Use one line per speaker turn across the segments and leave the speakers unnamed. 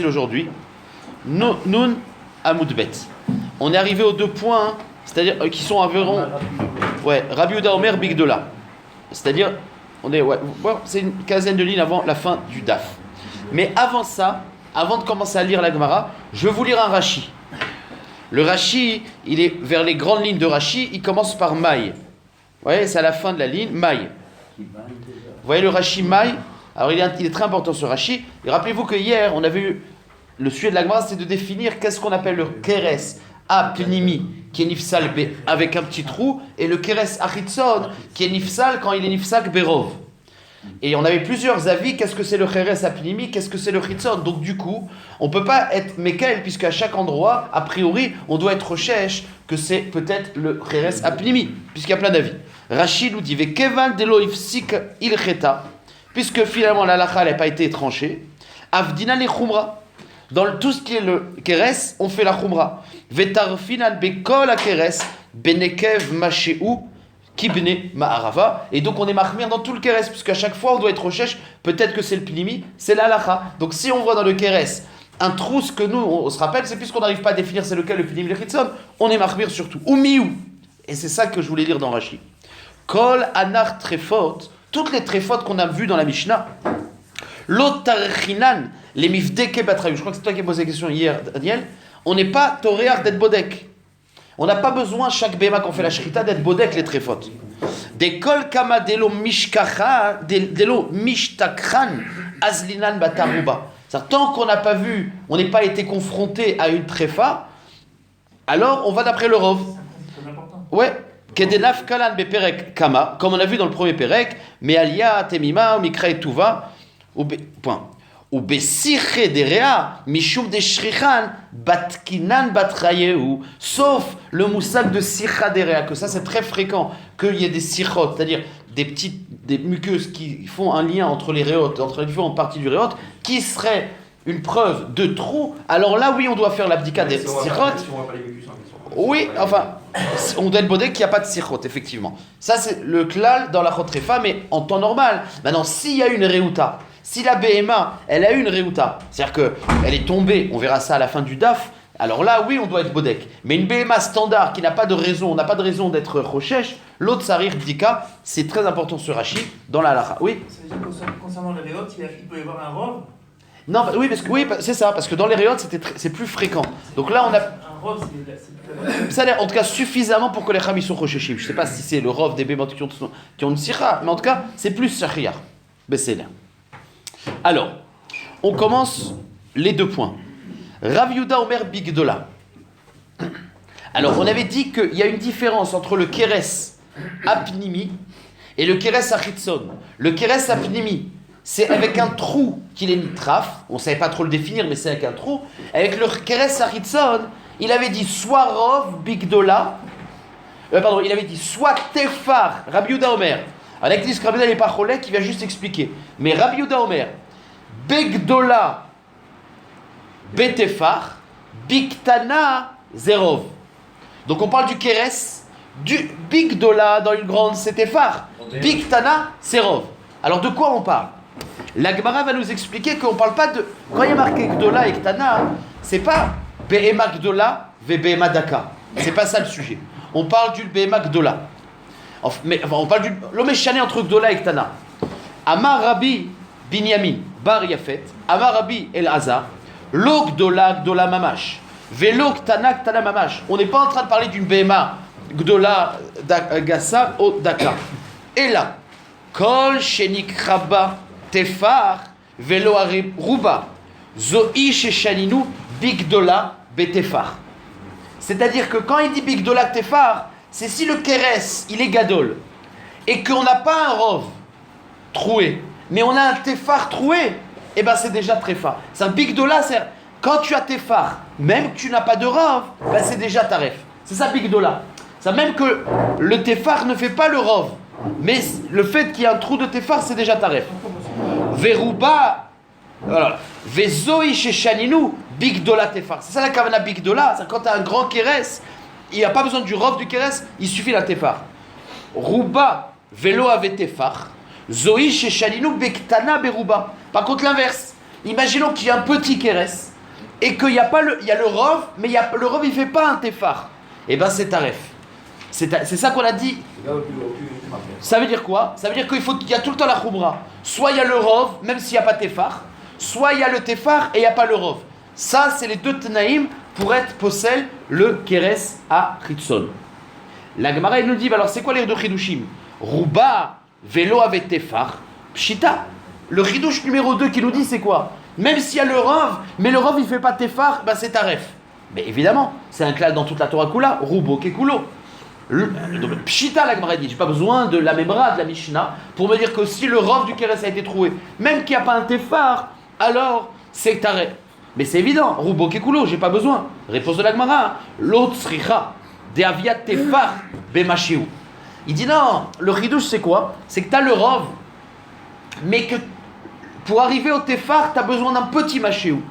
Aujourd'hui, Nun Amoudbet. On est arrivé aux 2 points, c'est-à-dire qui sont environ, Rabbi Yehuda Omer Bigdola. C'est-à-dire, c'est une quinzaine de lignes avant la fin du Daf. Mais avant ça, avant de commencer à lire la Gemara, je vais vous lire un Rashi. Le Rashi, il est vers les grandes lignes de Rashi, il commence par Maï. Vous voyez, c'est à la fin de la ligne, Maï. Vous voyez le Rashi Maï? Alors il est très important ce Rashi. Et rappelez-vous que hier, on avait eu le sujet de la Gemara, c'est de définir qu'est-ce qu'on appelle le Keres Apnimi, qui est Nifsal avec un petit trou, et le Keres Achitson, qui est Nifsal quand il est Nifsak Berov. Et on avait plusieurs avis, qu'est-ce que c'est le Keres Apnimi, qu'est-ce que c'est le Chitson. Donc du coup, on ne peut pas être Mekel, puisqu'à chaque endroit, a priori, on doit être recherche que c'est peut-être le Keres Apnimi, puisqu'il y a plein d'avis. Rashi nous dit, Kevan delo ifsik ilcheta, puisque finalement la lacha n'a pas été tranchée, avdina le khumra. Dans tout ce qui est le keres, on fait la khumra. Vetarfinan bekol a keres, benekev masheu, kibne ma'arava. Et donc on est mahmir dans tout le keres, puisque à chaque fois on doit être recherche, peut-être que c'est le pnimi, c'est la lacha. Donc si on voit dans le keres un trou, ce que nous, on se rappelle, c'est puisqu'on n'arrive pas à définir c'est lequel le pnimi le chitson, on est mahmir surtout. Ou miou. Et c'est ça que je voulais lire dans Rashi. Kol anar trefot. Toutes les tréfot qu'on a vues dans la Mishnah, l'otarchinan, les mifdeke batrayu, je crois que c'est toi qui as posé la question hier, Daniel, on n'est pas toréar d'être bodek. On n'a pas besoin, chaque béma qu'on fait la shrita, d'être bodek les tréfot. Des kol kama delo mishtakhan, azlinan bataruba. Tant qu'on n'a pas vu, on n'est pas été confronté à une tréfa, alors on va d'après le rov.
C'est important.
Ouais. Kedenaf kalan beperek kama, comme on a vu dans le premier perek, mealia temima mikra et tuva, ou besiche derea mishum de shrichan batkinan batrayeu, sauf le moussak de sicha derea, que ça c'est très fréquent, qu'il y ait des sichot, c'est-à-dire des muqueuses qui font un lien entre les réotes, entre les différentes parties du réote, qui serait une preuve de trou. Alors là, oui, on doit faire l'abdika des sichot. Oui, enfin, on doit être bodé qu'il n'y a pas de sichot, effectivement. Ça, c'est le klal dans la chotrefa, mais en temps normal. Maintenant, s'il y a une réouta, si la BMA, elle a eu une réouta, c'est-à-dire qu'elle est tombée, on verra ça à la fin du DAF, alors là, oui, on doit être bodek. Mais une BMA standard qui n'a pas de raison, on n'a pas de raison d'être rochesh, l'autre sarir bdika, c'est très important ce Rashi dans la halacha. Oui.
Ça veut dire que concernant les réotes, il peut y avoir un rov.
Non, oui, c'est ça, parce que dans les réotes, c'est plus fréquent. Donc là, on a...
Un rov, c'est
Ça a l'air, en tout cas, suffisamment pour que les chamis sont rocheshim. Je ne sais pas si c'est le rov des bémotes qui ont une sikha, mais en tout cas, c'est plus shachiyar. Besséler. Alors, on commence les 2 points. Rav Yehuda Omer Bigdola. Alors, on avait dit qu'il y a une différence entre le keres apnimi et le keres achitson. Le keres apnimi, c'est avec un trou qu'il est nitraf. On ne savait pas trop le définir, mais c'est avec un trou. Avec le keres achitson, il avait dit soit rov bigdola, il avait dit soit tefar, Rabbi Yehuda Omer. Avec dit que Rabbi Yehuda n'est pas cholek, qui vient juste expliquer. Mais Rabbi Yehuda Omer, bigdola betefar, biktana zerov. Donc on parle du keres, du bigdola dans une grande c'est tefar, biktana zerov. Alors de quoi on parle? La Gemara va nous expliquer qu'on ne parle pas de... Quand il y a marqué gdola et ktana, c'est pas Behema Gdola ve Behema Daka. C'est pas ça le sujet. On parle du Behema Gdola. On parle du l'Omeshane entre Gdola et Ktana. Amar Rabbi Binyamin Bar Yafet, Amar Rabbi El-Azar, Lo Gdola Gdola Mamash, Velo Ktana Ktana Mamash. On n'est pas en train de parler d'une Behema Gdola Gassa ou Daka. Et là, Kol Shenik Rabba Tefar Velo Ruba, Zo'i Sheshaninu Bigdola Betefar. C'est-à-dire que quand il dit Bigdola Tefar, c'est si le keres, il est gadol, et qu'on n'a pas un rov troué, mais on a un tefar troué, et ben c'est déjà tréfa. C'est un Bigdola, c'est quand tu as tefar, même que tu n'as pas de rov, ben c'est déjà taref. C'est ça Bigdola. Ça même que le tefar ne fait pas le rov, mais le fait qu'il y a un trou de tefar, c'est déjà taref. Veruba, voilà. Vezoi sheshaninu bigdola tefar. C'est ça la kavana bigdola. C'est quand tu as un grand keres, il n'y a pas besoin du rov du keres, il suffit la tefar. Ruba velo ave tefar. Zoi sheshaninu bektana beruba. Par contre l'inverse, Imaginons qu'il y a un petit kéres et qu'il y a pas il y a le rov, mais le rov il fait pas un tefar. Et ben c'est taref. C'est ça qu'on a dit. Ça veut dire quoi? Ça veut dire qu'il y a tout le temps la khumra. Soit il y a le rov, même s'il n'y a pas tefar, soit il y a le tefar et il n'y a pas le rov. Ça, c'est les deux tenaïm pour être possède le keres à Ritson. La Gemara, elle nous dit, alors c'est quoi les deux chidushim? Rouba, vélo avec tefar, pshita. Le chidouche numéro 2 qui nous dit, c'est quoi? Même s'il y a le rov, mais le rov il ne fait pas tefar, ben c'est taref. Mais évidemment, c'est un clal dans toute la Torah Kula, roubo kekulo. Pshita, la Gemara dit, j'ai pas besoin de la memra, de la Mishnah, pour me dire que si le rov du keres a été trouvé, même qu'il n'y a pas un tefar, alors c'est taref. Mais c'est évident, roubo kekulo, j'ai pas besoin. Réponse de la Gemara, l'autre sricha, de aviat tefar bemashiu. Il dit non, le chidouche c'est quoi? C'est que tu as le rov, mais que pour arriver au tefar, tu as besoin d'un petit machéou.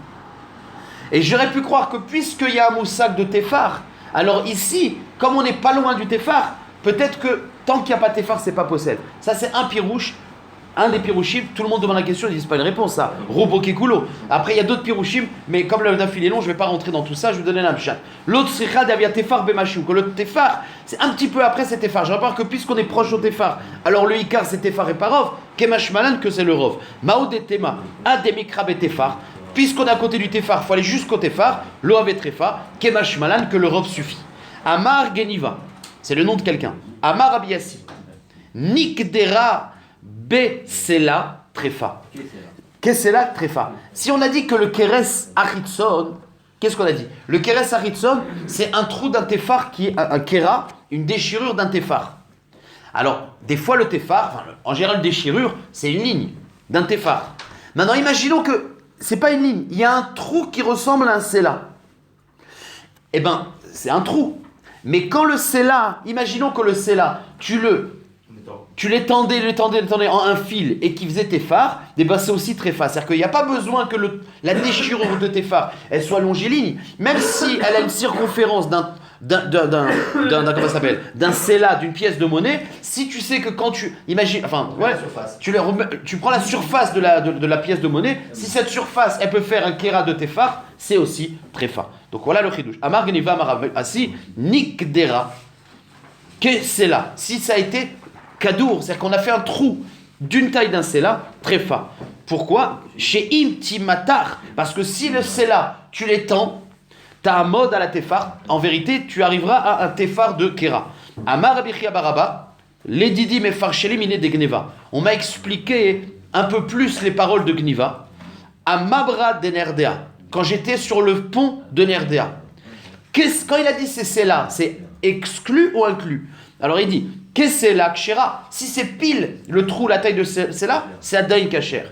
Et j'aurais pu croire que puisqu'il y a un moussak de tefar, alors ici, comme on n'est pas loin du tefar, peut-être que tant qu'il n'y a pas de tefar, c'est pas possible. Ça c'est un pirouche, un des pirouchim, tout le monde demande la question, ils disent pas une réponse, ça. Robo kekulo. Après il y a d'autres pirouchim, mais comme le daf il est long, je ne vais pas rentrer dans tout ça, je vais vous donner un pshat. L'autre sricha d'avia tefar bemachou, que le tefar, c'est un petit peu après c'est tefar. Je rappelle que puisqu'on est proche au tefar, alors le ikar c'est tefar et parov, kemash malan que c'est le rov. Maod et tema, ademikra et tefar. Puisqu'on est à côté du tefar, il faut aller jusqu'au tefar, lo ave trefa, kemash malan que le rov suffit. Amar geniva, c'est le nom de quelqu'un. Amar abiyasi, nikdera Besela trefa. Kesela trefa. Si on a dit que le keres achitson, qu'est-ce qu'on a dit? Le keres achitson, c'est un trou d'un tefar qui est un kera, une déchirure d'un tefar. Alors, des fois le tefar, en général déchirure, c'est une ligne d'un tefar. Maintenant, imaginons que c'est pas une ligne, il y a un trou qui ressemble à un sela. Eh ben, c'est un trou. Mais quand le sela, imaginons que le sela, tu l'étendais en un fil et qui faisait tefar, eh ben c'est aussi tréfa. C'est-à-dire qu'il n'y a pas besoin que la déchirure de tefar, elle soit longiligne, même si elle a une circonférence comment ça s'appelle, d'un sela, d'une pièce de monnaie. Si tu sais que quand tu imagines, tu prends la surface de la pièce de monnaie, si cette surface elle peut faire un kera de tefar, c'est aussi tréfa. Donc voilà le chidouche. Amar geniva marasi nikdera que c'est là. Si ça a été kadour, c'est-à-dire qu'on a fait un trou d'une taille d'un sela, tréfa. Pourquoi? Chez imtimatar, parce que si le sela, tu l'étends, tu as un mode à la tefar, en vérité, tu arriveras à un tefar de kera. Amar abichia baraba, l'edidi mefarsheli mine de gneva. On m'a expliqué un peu plus les paroles de Gniva. Amabra de Nerdea, quand j'étais sur le pont de Nerdea. Quand il a dit c'est sela, c'est exclu ou inclus? Alors il dit, qu'est-ce que c'est là, kshera? Si c'est pile le trou, la taille de cela, c'est adaïn kacher.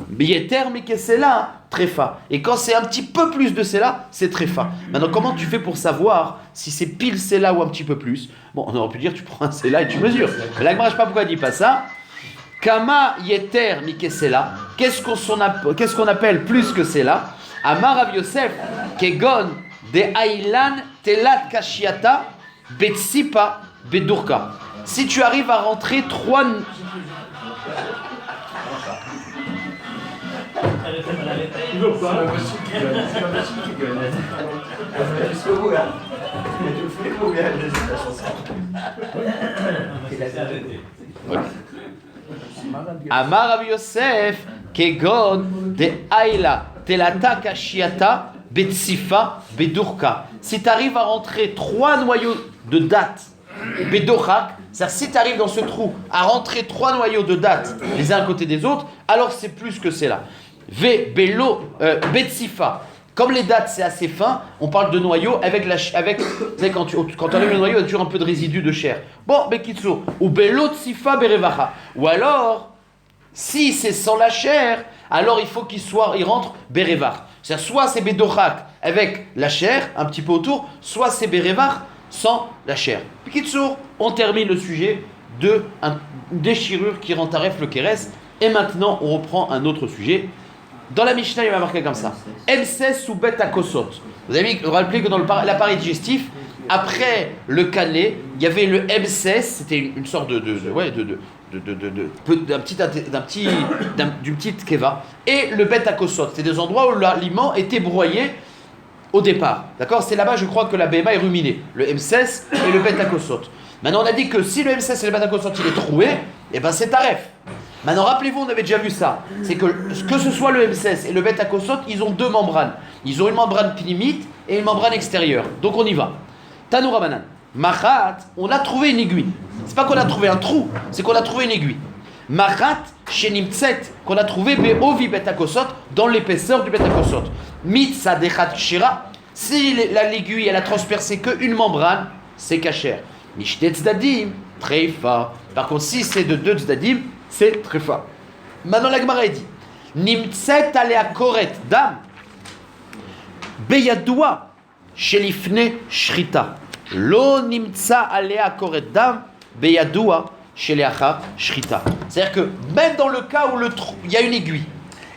Bieter, mais qu'est-ce que c'est là, tréfa. Et quand c'est un petit peu plus de cela, c'est tréfa. Maintenant, comment tu fais pour savoir si c'est pile cela ou un petit peu plus? Bon, on aurait pu dire, tu prends un cela et tu mesures. Mais là, je ne sais pas pourquoi il dit pas ça. Kama yeter, mais qu'est-ce que c'est là? Qu'est-ce qu'on appelle plus que cela? Amar Rav Yosef, kegon de ailan telat kashiata betsipa bedurka. Si tu arrives à rentrer 3... Amar Rav Yosef kegon de aila telata kashiata betsifa bedurka. Si tu arrives à rentrer 3 noyaux de date Bedochak, c'est-à-dire si tu arrives dans ce trou à rentrer 3 noyaux de date les uns à côté des autres, alors c'est plus que c'est là. Betsifa, comme les dates c'est assez fin, on parle de noyaux avec vous savez, quand tu enlèves le noyau, il y a toujours un peu de résidu de chair. Bon, Bekitsu, ou Belo Tsifa Berevacha. Ou alors, si c'est sans la chair, alors il faut il rentre Berevach. C'est-à-dire soit c'est Bedochak avec la chair, un petit peu autour, soit c'est Berevach sans la chair. Pikitsour, on termine le sujet de une déchirure qui rend taref le keres. Et maintenant, on reprend un autre sujet. Dans la Mishnah, il va marquer comme ça. M16 sous bête à kosot. Vous avez rappelé que dans l'appareil digestif, après le cannelé, il y avait le M16, c'était une sorte d'une petite keva, et le bet akosot. C'est des endroits où l'aliment était broyé au départ. D'accord? C'est là-bas, je crois, que la BMA est ruminée. Le M16 et le bet akosot. Maintenant, on a dit que si le M16 et le bet akosot il est troué, eh ben c'est taref. Maintenant, rappelez-vous, on avait déjà vu ça. C'est que ce soit le M16 et le bet akosot, ils ont deux membranes. Ils ont une membrane pnimite et une membrane extérieure. Donc on y va. Tanoura Banan. Machat, on a trouvé une aiguille. C'est pas qu'on a trouvé un trou, c'est qu'on a trouvé une aiguille. Machat, chez Nimtset, qu'on a trouvé Beovi Betakosot, dans l'épaisseur du Betakosot. Mitsa Dechat Shira, si l'aiguille elle a transpercé qu'une membrane, c'est kasher. Mishtet Zdadim, Treifa. Par contre, si c'est de deux Zdadim, c'est Treifa. Maintenant, la Gemara dit Nimtset alea koret dam, Beyadoua, Shelifne Shrita. Lo nimtsa alea koret dam beyadoua sheleachar shrita. C'est-à-dire que même dans le cas où il y a une aiguille,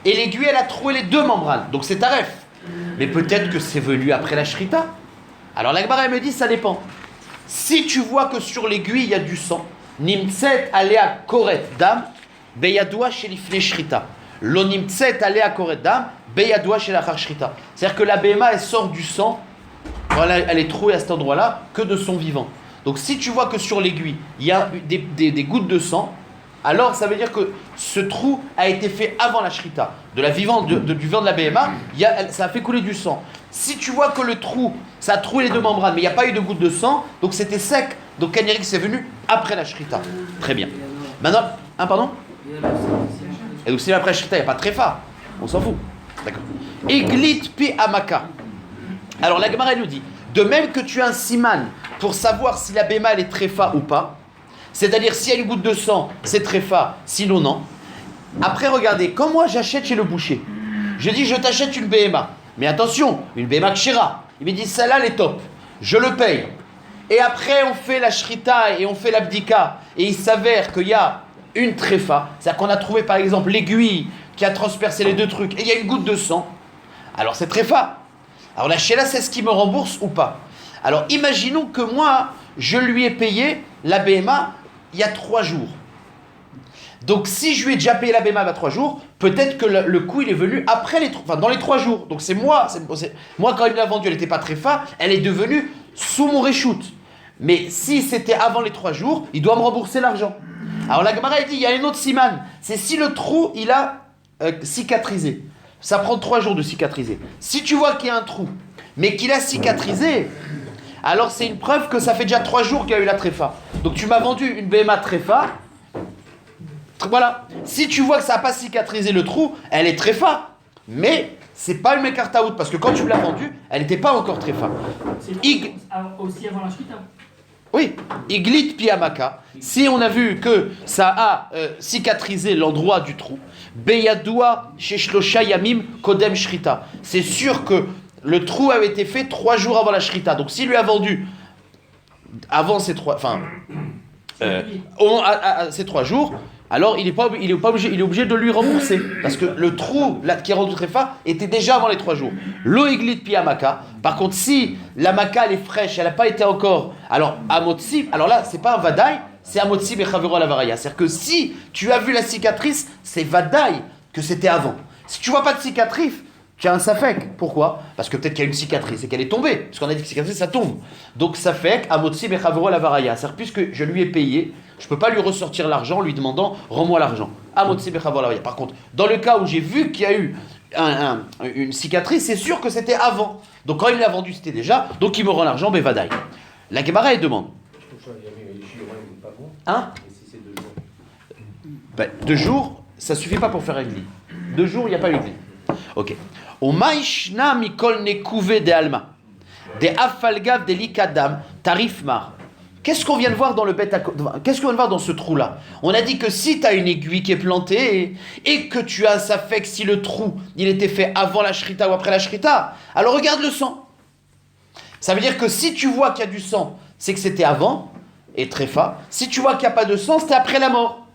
et l'aiguille elle a troué les deux membranes, donc c'est taref. Mais peut-être que c'est venu après la shrita. Alors la Gemara me dit ça dépend. Si tu vois que sur l'aiguille il y a du sang, nimtset alea koret dam beyadoua shelifne shrita. Lo nimtset alea koret dam beyadoua sheleachar shrita. C'est-à-dire que la BMA elle sort du sang. Voilà, elle est trouée à cet endroit-là que de son vivant. Donc si tu vois que sur l'aiguille, il y a des gouttes de sang, alors ça veut dire que ce trou a été fait avant la shrita. De la vivante, du vivant de la BMA, ça a fait couler du sang. Si tu vois que le trou, ça a troué les deux membranes, mais il n'y a pas eu de gouttes de sang, donc c'était sec. Donc Kanyerik c'est venu après la shrita. Très bien. Maintenant, pardon? Et donc si après la shrita, il n'y a pas de tréfa. On s'en fout. D'accord. Eglit pi amaka. Alors la Gemara nous dit, de même que tu as un siman pour savoir si la béma elle est tréfa ou pas, c'est-à-dire s'il y a une goutte de sang, c'est tréfa, sinon non. Après regardez, quand moi j'achète chez le boucher, je dis je t'achète une béma, mais attention, une béma kshira. Il me dit celle-là elle est top, je le paye. Et après on fait la shrita et on fait l'abdika, et il s'avère qu'il y a une tréfa, c'est-à-dire qu'on a trouvé par exemple l'aiguille qui a transpercé les deux trucs, et il y a une goutte de sang, alors c'est tréfa. Alors la Sheila, c'est ce qui me rembourse ou pas. Alors imaginons que moi, je lui ai payé la BMA il y a 3 jours. Donc si je lui ai déjà payé la BMA il y a 3 jours, peut-être que le coût il est venu après dans les 3 jours. Donc c'est moi, moi quand il me l'a vendue, elle n'était pas très fa, elle est devenue sous mon reshoot. Mais si c'était avant les 3 jours, il doit me rembourser l'argent. Alors la Gemara dit, il y a une autre siman, c'est si le trou il a cicatrisé. Ça prend 3 jours de cicatriser. Si tu vois qu'il y a un trou, mais qu'il a cicatrisé, alors c'est une preuve que ça fait déjà 3 jours qu'il y a eu la tréfa. Donc tu m'as vendu une BMA tréfa. Voilà. Si tu vois que ça n'a pas cicatrisé le trou, elle est tréfa. Mais c'est pas une mekartaout, parce que quand tu me l'as vendue, elle n'était pas encore tréfa.
C'est aussi avant la shrita.
Oui, Iglit Piamaka, si on a vu que ça a cicatrisé l'endroit du trou, Beyadoua Sheshlosha Yamim Kodem Shrita. C'est sûr que le trou avait été fait 3 jours avant la Shrita. Donc s'il lui a vendu avant ces 3, ces 3 jours, alors il est obligé de lui rembourser. Parce que le trou là, qui est rendu tréfa était déjà avant les 3 jours. Lo Iglit Piamaka. Par contre, si la maca elle est fraîche, elle n'a pas été encore. Alors, Amotsi, alors là, c'est pas un vadaï, c'est Amotsi Bechavero la varaya. C'est-à-dire que si tu as vu la cicatrice, c'est vadaï que c'était avant. Si tu vois pas de cicatrice, tu as un safek. Pourquoi? Parce que peut-être qu'il y a une cicatrice et qu'elle est tombée. Parce qu'on a dit que cicatrice, ça tombe. Donc, safek, Amotsi Bechavero la varaya. C'est-à-dire puisque je lui ai payé, je ne peux pas lui ressortir l'argent en lui demandant rends-moi l'argent. Amotsi Bechavero la varaya. Par contre, dans le cas où j'ai vu qu'il y a eu une cicatrice, c'est sûr que c'était avant. Donc quand il l'a vendu, c'était déjà. Donc il me rend l'argent, Bevadaï. La Gemara, elle demande. Hein? 2 jours, ça suffit pas pour faire un gli. 2 jours, il n'y a pas eu de gli. Ok. Omaishna mikol nekouve de alma. De afalgav de likadam tarifmar. Qu'est-ce qu'on vient de voir dans qu'est-ce qu'on vient de voir dans ce trou-là? On a dit que si tu as une aiguille qui est plantée et que tu as ça fait que si le trou il était fait avant la shrita ou après la shrita, alors regarde le sang. Ça veut dire que si tu vois qu'il y a du sang, c'est que c'était avant et tréfa. Si tu vois qu'il n'y a pas de sang, c'était après la mort.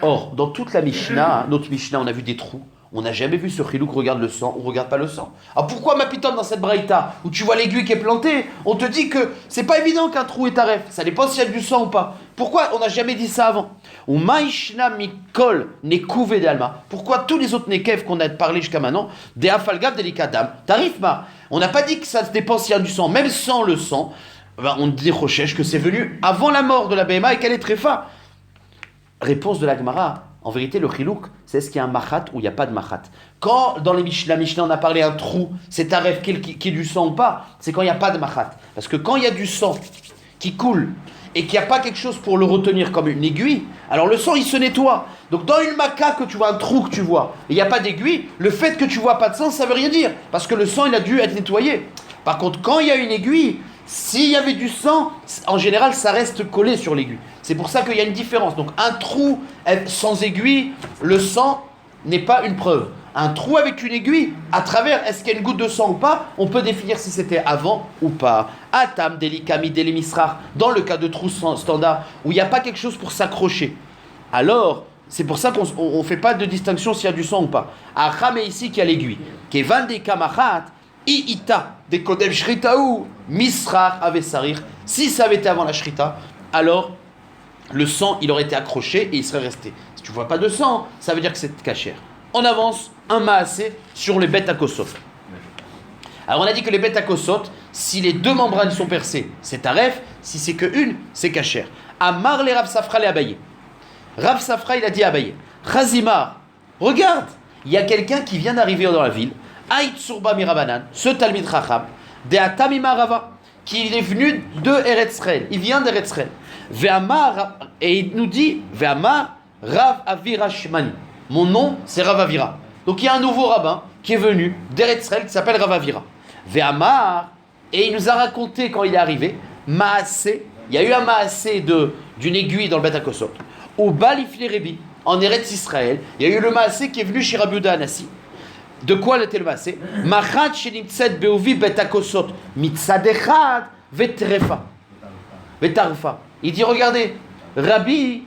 Or, dans toute la Mishnah, notre Mishnah, on a vu des trous. On n'a jamais vu ce chilouk regarde le sang ou regarde pas le sang. Alors pourquoi ma pitonne dans cette braïta où tu vois l'aiguille qui est plantée, on te dit que c'est pas évident qu'un trou est taref. Ça dépend s'il y a du sang ou pas. Pourquoi on n'a jamais dit ça avant? Ou maïshna mikol nekouvé d'alma. Pourquoi tous les autres nekev qu'on a parlé jusqu'à maintenant, des afalgav delikadam, tarif ma. On n'a pas dit que ça dépend s'il y a du sang, même sans le sang. Ben, on dit Rochesh que c'est venu avant la mort de la BMA et qu'elle est très fa. Réponse de la Gemara. En vérité, le chilouk, c'est est-ce qu'il y a un machat ou il n'y a pas de machat. Quand dans la Mishnah, on a parlé un trou, c'est un rêve qui est du sang ou pas, c'est quand il n'y a pas de machat. Parce que quand il y a du sang qui coule et qu'il n'y a pas quelque chose pour le retenir comme une aiguille, alors le sang il se nettoie. Donc dans une maca que tu vois un trou que tu vois, et il n'y a pas d'aiguille, le fait que tu vois pas de sang, ça veut rien dire. Parce que le sang il a dû être nettoyé. Par contre, quand il y a une aiguille, s'il y avait du sang, en général ça reste collé sur l'aiguille. C'est pour ça qu'il y a une différence. Donc un trou sans aiguille, le sang n'est pas une preuve. Un trou avec une aiguille, à travers, est-ce qu'il y a une goutte de sang ou pas, on peut définir si c'était avant ou pas. Atam, delikami, delimisrar, dans le cas de trou standard, où il n'y a pas quelque chose pour s'accrocher. Alors, c'est pour ça qu'on ne fait pas de distinction s'il y a du sang ou pas. Achame ici qu'il y a l'aiguille. Kevan de kamachat, iita, de kodem shritaou, misrar avesarir. Si ça avait été avant la shrita, alors le sang, il aurait été accroché et il serait resté. Si tu ne vois pas de sang, ça veut dire que c'est cachère. On avance un maasé sur les bêtes à kosot. Alors on a dit que les bêtes à kosot, si les deux membranes sont percées, c'est taref. Si c'est que une, c'est cachère. Amar les Rav Safra les Abaye. Rav Safra, il a dit à Abaye, Chazimar, regarde, il y a quelqu'un qui vient d'arriver dans la ville, Aït Surba Mirabanan, ce Talmid Chacham, de Atamima Rava, qui est venu de Eretzrel, il vient d'Eretzrel. Ve'amar, et il nous dit, Ve'amar Rav Avira Shmani. Mon nom, c'est Rav Avira. Donc il y a un nouveau rabbin qui est venu d'Eretzrel qui s'appelle Rav Avira. Ve'amar, et il nous a raconté quand il est arrivé, Maasé, il y a eu un Maasé d'une aiguille dans le Beth HaKosot. Au Balifle Rebi, en Eretz Israël, il y a eu le Maasé qui est venu chez Rabbi Yehuda Hanassi. De quoi était le Maasé? Machat shenimtzet beovi Beth HaKosot, mitzad echad vetrefa. Vetarfa. Il dit, regardez, Rabbi,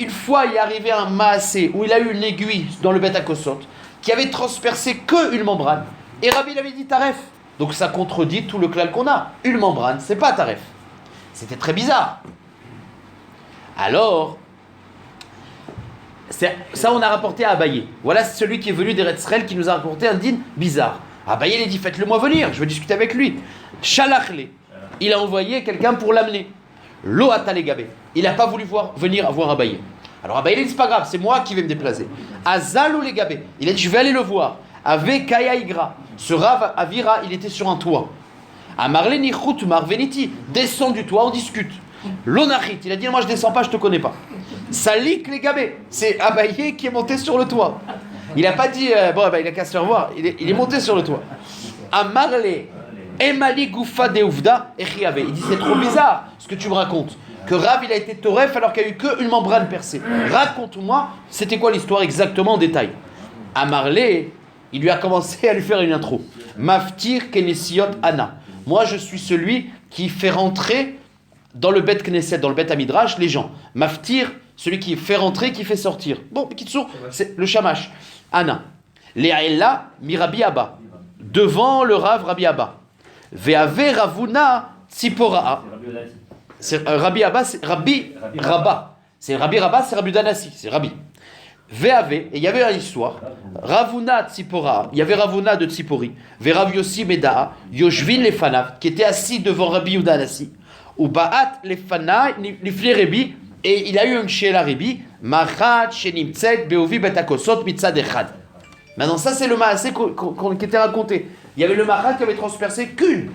une fois il est arrivé un Maasé où il a eu une aiguille dans le Beth HaKosot qui avait transpercé qu'une membrane. Et Rabbi il avait dit Taref. Donc ça contredit tout le klal qu'on a. Une membrane, c'est pas Taref. C'était très bizarre. Alors, ça on a rapporté à Abaye. Voilà celui qui est venu d'Eretzrel qui nous a rapporté un din bizarre. Abaye il a dit faites-le moi venir, je veux discuter avec lui. Shalachle, il a envoyé quelqu'un pour l'amener. Lo Atalegabé. Il n'a pas voulu venir voir Abaye. Alors Abaye, il a dit c'est pas grave, c'est moi qui vais me déplacer. Azalou Legabé. Il a dit je vais aller le voir. Avec Kaya Igra. Ce Rav Avira, il était sur un toit. Amarle Nichut Marveniti. Descends du toit, on discute. L'onachit, il a dit moi je descends pas, je te connais pas. Salik Legabé. C'est Abaye qui est monté sur le toit. Il n'a pas dit bon, il a qu'à se revoir. Il est monté sur le toit. Amarle. Emali Goufa Deouvda et Chiavé. Il dit c'est trop bizarre ce que tu me racontes. Que Rav il a été toref alors qu'il n'y a eu qu'une membrane percée. Raconte-moi, c'était quoi l'histoire exactement en détail. Amarlé, il lui a commencé à lui faire une intro. Maftir Kenesiot Anna. Moi je suis celui qui fait rentrer dans le Bet Knesset, dans le Bet Amidrash, les gens. Maftir, celui qui fait rentrer, qui fait sortir. Bon, Kitsour, c'est le shamash. Anna. Léaella Mirabi Abba. Devant le Rav Rabbi Abba. Ve'ave Ravuna Tsiporaa. C'est Rabbi Abba, c'est Rabbi Rabba. C'est Rabbi Rabba, c'est Rabbi Danassi, c'est Rabbi. Ve'ave, et il y avait une histoire. Ravuna Tsiporaa, il y avait Ravuna de Tsipori. Ve'Rav Yossi Medaa, Yoshvin Lefanav, qui était assis devant Rabbi Danassi. Ou Ba'at Lefana, Nifli Rebi, et il a eu une Sheila Rebi, Machat Shenimtzet Beovi Betakosot Mitzad Echad. Maintenant, ça c'est le Maasé qui était raconté. Il y avait le Machat qui avait transpercé qu'une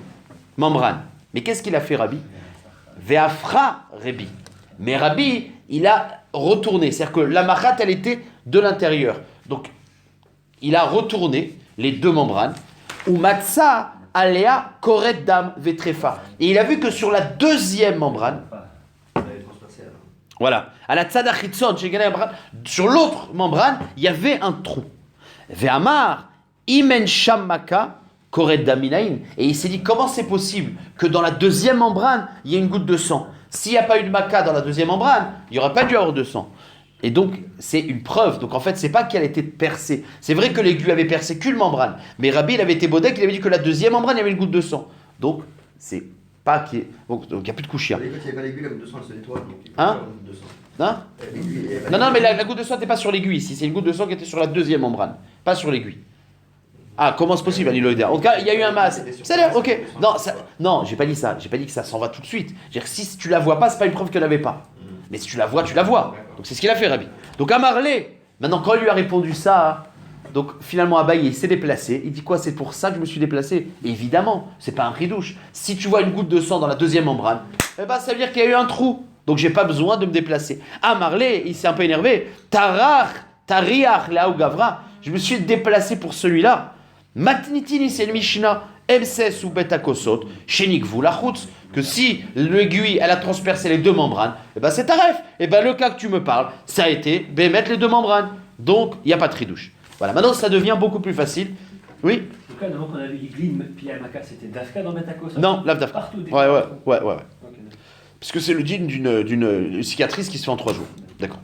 membrane. Mais qu'est-ce qu'il a fait, Rabbi? Ve'afra Rebi. Mais Rabbi, il a retourné. C'est-à-dire que la Machat, elle était de l'intérieur. Donc, il a retourné les deux membranes. Ou Matza Alea Koret Dam Vetrefa. Et il a vu que sur la deuxième membrane, voilà, à la Tzad Achitzon, sur l'autre membrane, il y avait un trou. Ve'amar, imen shammaka koret daminain. Et il s'est dit, comment c'est possible que dans la deuxième membrane, il y ait une goutte de sang? S'il n'y a pas eu de maca dans la deuxième membrane, il n'y aurait pas dû avoir de sang. Et donc, c'est une preuve. Donc, en fait, c'est pas qu'elle était percée. C'est vrai que l'aiguille avait percé qu'une membrane. Mais Rabbi, il avait été bodek, il avait dit que la deuxième membrane, il y avait une goutte de sang. Donc, c'est pas qu'il y ait... Donc, il n'y a plus de couchia.
Il n'y avait pas l'aiguille, la goutte de sang, elle se nettoie. Donc il
Hein?
faut avoir une goutte de sang.
Hein? Non, mais la goutte de sang n'était pas sur l'aiguille ici. C'est une goutte de sang qui était sur la deuxième membrane, pas sur l'aiguille. Ah, comment c'est possible, Aniloïda? En tout cas, il y a eu un masse. C'est-à-dire, ok. Non, j'ai pas dit ça. J'ai pas dit que ça s'en va tout de suite. Je veux dire, si tu la vois pas, c'est pas une preuve qu'elle n'avait pas. Mais si tu la vois, tu la vois. Donc c'est ce qu'il a fait, Rabbi. Donc Amarlé, maintenant quand il lui a répondu ça, donc finalement Abaye il s'est déplacé. Il dit quoi? C'est pour ça que je me suis déplacé. Évidemment, c'est pas un ridouche. Si tu vois une goutte de sang dans la deuxième membrane, eh ben ça veut dire qu'il y a eu un trou. Donc j'ai pas besoin de me déplacer. Amarlé, il s'est un peu énervé. Tariach, là ou Gavra, je me suis déplacé pour celui-là. Matnitini, c'est le Mishnah. M16 ou Betakosot, Shenik Voulachutz, que si l'aiguille elle a transpercé les deux membranes, et ben c'est taref. Et ben le cas que tu me parles, ça a été bémettre les deux membranes. Donc il n'y a pas de tridouche. Voilà, maintenant ça devient beaucoup plus facile. Oui?
En tout cas, avant qu'on a vu Iglin, puis Yamaka, c'était Dafka dans Betakos.
Non, Lav Dafka.
Partout.
Ouais.
Okay.
Parce que c'est le din d'une cicatrice qui se fait en 3 jours. D'accord.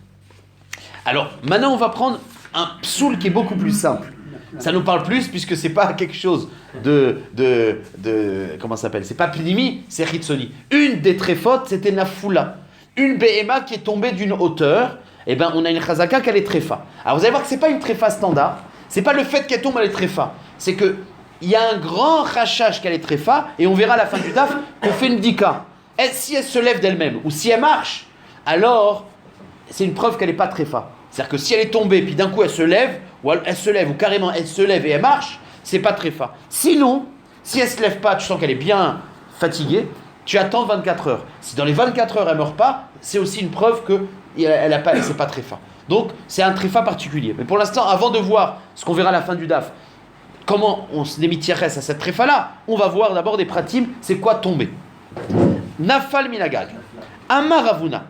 Alors, maintenant on va prendre un psoul qui est beaucoup plus simple. Ça nous parle plus puisque c'est pas quelque chose de comment ça s'appelle? C'est pas Pnimi, c'est Hitsoni. Une des tréfotes, c'était Nafoula. Une BMA qui est tombée d'une hauteur, et ben on a une Chazaka qui est tréfa. Alors vous allez voir que c'est pas une tréfa standard, c'est pas le fait qu'elle tombe, elle est tréfa. C'est que il y a un grand rachage qu'elle est tréfa, et on verra à la fin du taf qu'on fait une dika. Si elle se lève d'elle-même, ou si elle marche, alors c'est une preuve qu'elle n'est pas tréfa. C'est-à-dire que si elle est tombée, puis d'un coup elle se lève, ou carrément elle se lève et elle marche, c'est pas tréfa. Sinon, si elle se lève pas, tu sens qu'elle est bien fatiguée, tu attends 24 heures. Si dans les 24 heures elle meurt pas, c'est aussi une preuve que c'est pas tréfa. Donc c'est un tréfa particulier. Mais pour l'instant, avant de voir ce qu'on verra à la fin du daf, comment on se démit à cette tréfa-là, on va voir d'abord des pratim, c'est quoi tomber. Nafal minagag, Amaravuna,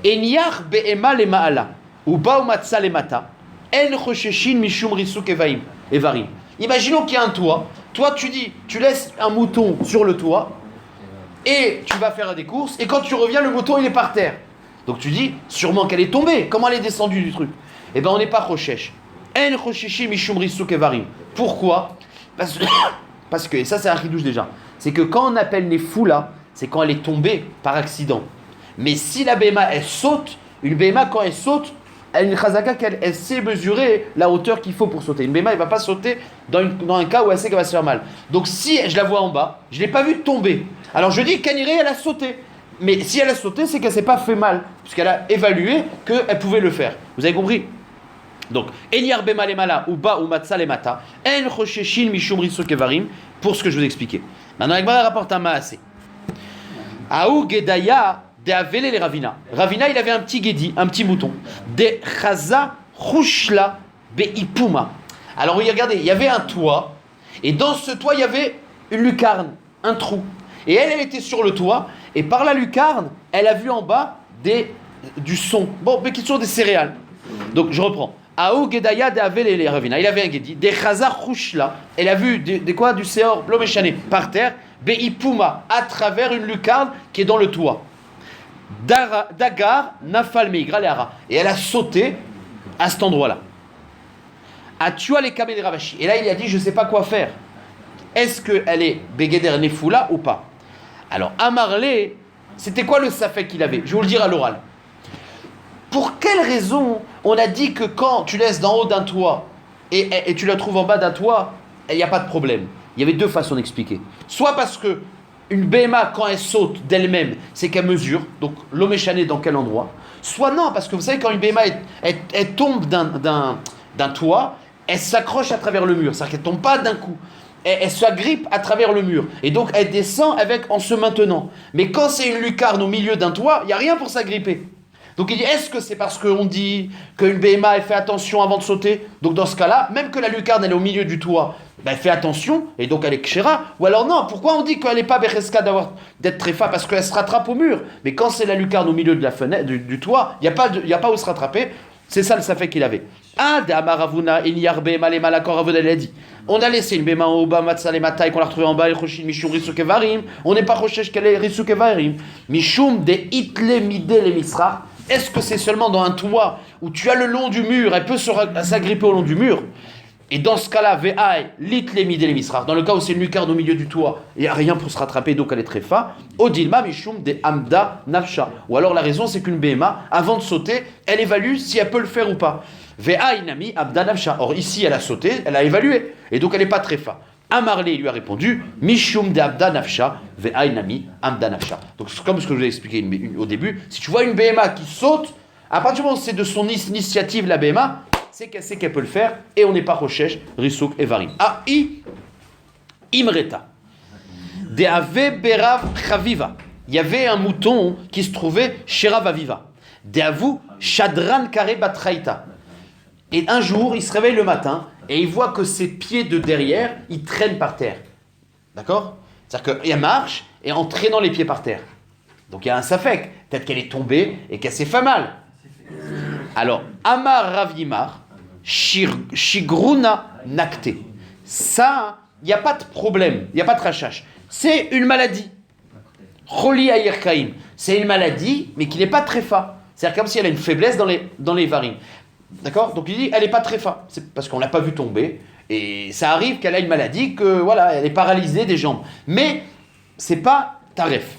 Enyar be'ema le ma'ala, ou ba'umatsa le mata, en chosheshin mishum risuk evarim. Imaginons qu'il y a un toit. Toi, tu laisses un mouton sur le toit et tu vas faire des courses. Et quand tu reviens, le mouton il est par terre. Donc tu dis, sûrement qu'elle est tombée. Comment elle est descendue du truc? Eh ben on n'est pas choshesh. En chosheshin mishum risuk evarim. Pourquoi? Parce que, et ça c'est un chidouche déjà, c'est que quand on appelle les foulas, c'est quand elle est tombée par accident. Mais si la béma elle saute, une béma quand elle saute, elle a une chazaka qu'elle sait mesurer la hauteur qu'il faut pour sauter. Une béma elle ne va pas sauter dans un cas où elle sait qu'elle va se faire mal. Donc si je la vois en bas, je ne l'ai pas vue tomber. Alors je dis qu'Aniré elle a sauté. Mais si elle a sauté, c'est qu'elle ne s'est pas fait mal, puisqu'elle a évalué qu'elle pouvait le faire. Vous avez compris? Donc, Enyar bema lemala ou ba ou matza lemata, en chosheshin mishum risuk evarim, pour ce que je vous expliquais. Maintenant, Agmara rapporte un maasé. Aou gedaya de avele les Ravina. Ravina, il avait un petit guédi, un petit mouton. De chaza chushla beipuma. Alors, regardez, il y avait un toit, et dans ce toit, il y avait une lucarne, un trou. Et elle était sur le toit, et par la lucarne, elle a vu en bas du son. Bon, mais qui sont des céréales. Donc, je reprends. Aou gedaya de avele les Ravina. Il avait un guédi. De chaza chushla. Elle a vu quoi? Du seor bloméchané par terre. Beipuma, à travers une lucarne qui est dans le toit. Dagar, Nafal Meigra Leara. Et elle a sauté à cet endroit-là. Atua les Kamel Ravashi. Et là, il a dit, je ne sais pas quoi faire. Est-ce qu'elle est Begeder Nefoula ou pas? Alors, Amarlé, c'était quoi le safek qu'il avait? Je vais vous le dire à l'oral. Pour quelle raison on a dit que quand tu laisses d'en haut d'un toit et tu la trouves en bas d'un toit, il n'y a pas de problème? Il y avait deux façons d'expliquer. Soit parce que une BMA, quand elle saute d'elle-même, c'est qu'elle mesure, donc l'homme échané dans quel endroit. Soit non, parce que vous savez, quand une BMA elle tombe d'un toit, elle s'accroche à travers le mur, c'est-à-dire qu'elle ne tombe pas d'un coup. Elle s'agrippe à travers le mur, et donc elle descend en se maintenant. Mais quand c'est une lucarne au milieu d'un toit, il n'y a rien pour s'agripper. Donc il dit, est-ce que c'est parce qu'on dit qu'une BMA elle fait attention avant de sauter? Donc dans ce cas-là, même que la lucarne elle est au milieu du toit, ben, elle fait attention, et donc elle est kshera. Ou alors non, pourquoi on dit qu'elle n'est pas bereska d'être tréfa? Parce qu'elle se rattrape au mur. Mais quand c'est la lucarne au milieu de la fenêtre, du toit, il n'y a pas où se rattraper. C'est ça le safek qu'il avait. Ah, de Amaravuna, Inyar Bema le Malakor Avod, elle a dit. On a laissé une Bema en bas, Matzah le Matai, qu'on l'a retrouvé en bas, Choshin Mishum Risuk Evarim. On n'est pas Choshesh qu'elle est Risuk Evarim. Mishum de Itle Mide le Misrach. Est-ce que c'est seulement dans un toit où tu as le long du mur, elle peut s'agripper au long du mur? Et dans ce cas-là, ve'ai lit lemide le misrar. Dans le cas où c'est une lucarne au milieu du toit, il n'y a rien pour se rattraper, donc elle est très fa. Odilma mishum de amda nafsha. Ou alors la raison, c'est qu'une BMA, avant de sauter, elle évalue si elle peut le faire ou pas. Ve'ai nami amda nafsha. Or ici, elle a sauté, elle a évalué, et donc elle n'est pas très fa. Amarlé lui a répondu mishum de amda nafsha, ve'ai nami amda nafsha. Donc c'est comme ce que je vous ai expliqué au début. Si tu vois une BMA qui saute, à partir du moment où c'est de son initiative la BMA, c'est qu'elle sait qu'elle peut le faire, et on n'est pas Rochesh, Risouk et Varim. Imreta. De Ave Berav Chaviva. Il y avait un mouton qui se trouvait chez Rav Aviva. De Avu Shadran Kare Batraïta. Et un jour, il se réveille le matin, et il voit que ses pieds de derrière, ils traînent par terre. D'accord? C'est-à-dire qu'elle marche, et en traînant les pieds par terre. Donc il y a un safek. Peut-être qu'elle est tombée, et qu'elle s'est fait mal. Alors, Amar Rav Yimar, Shigruna Nakte. Ça, il n'y a pas de problème, il n'y a pas de rachash. C'est une maladie. Choli Ayirkaim. C'est une maladie, mais qui n'est pas très fa. C'est-à-dire comme si elle a une faiblesse dans les varim. D'accord? Donc il dit, elle n'est pas très fa. C'est parce qu'on ne l'a pas vue tomber. Et ça arrive qu'elle a une maladie, que voilà, elle est paralysée des jambes. Mais c'est pas taref.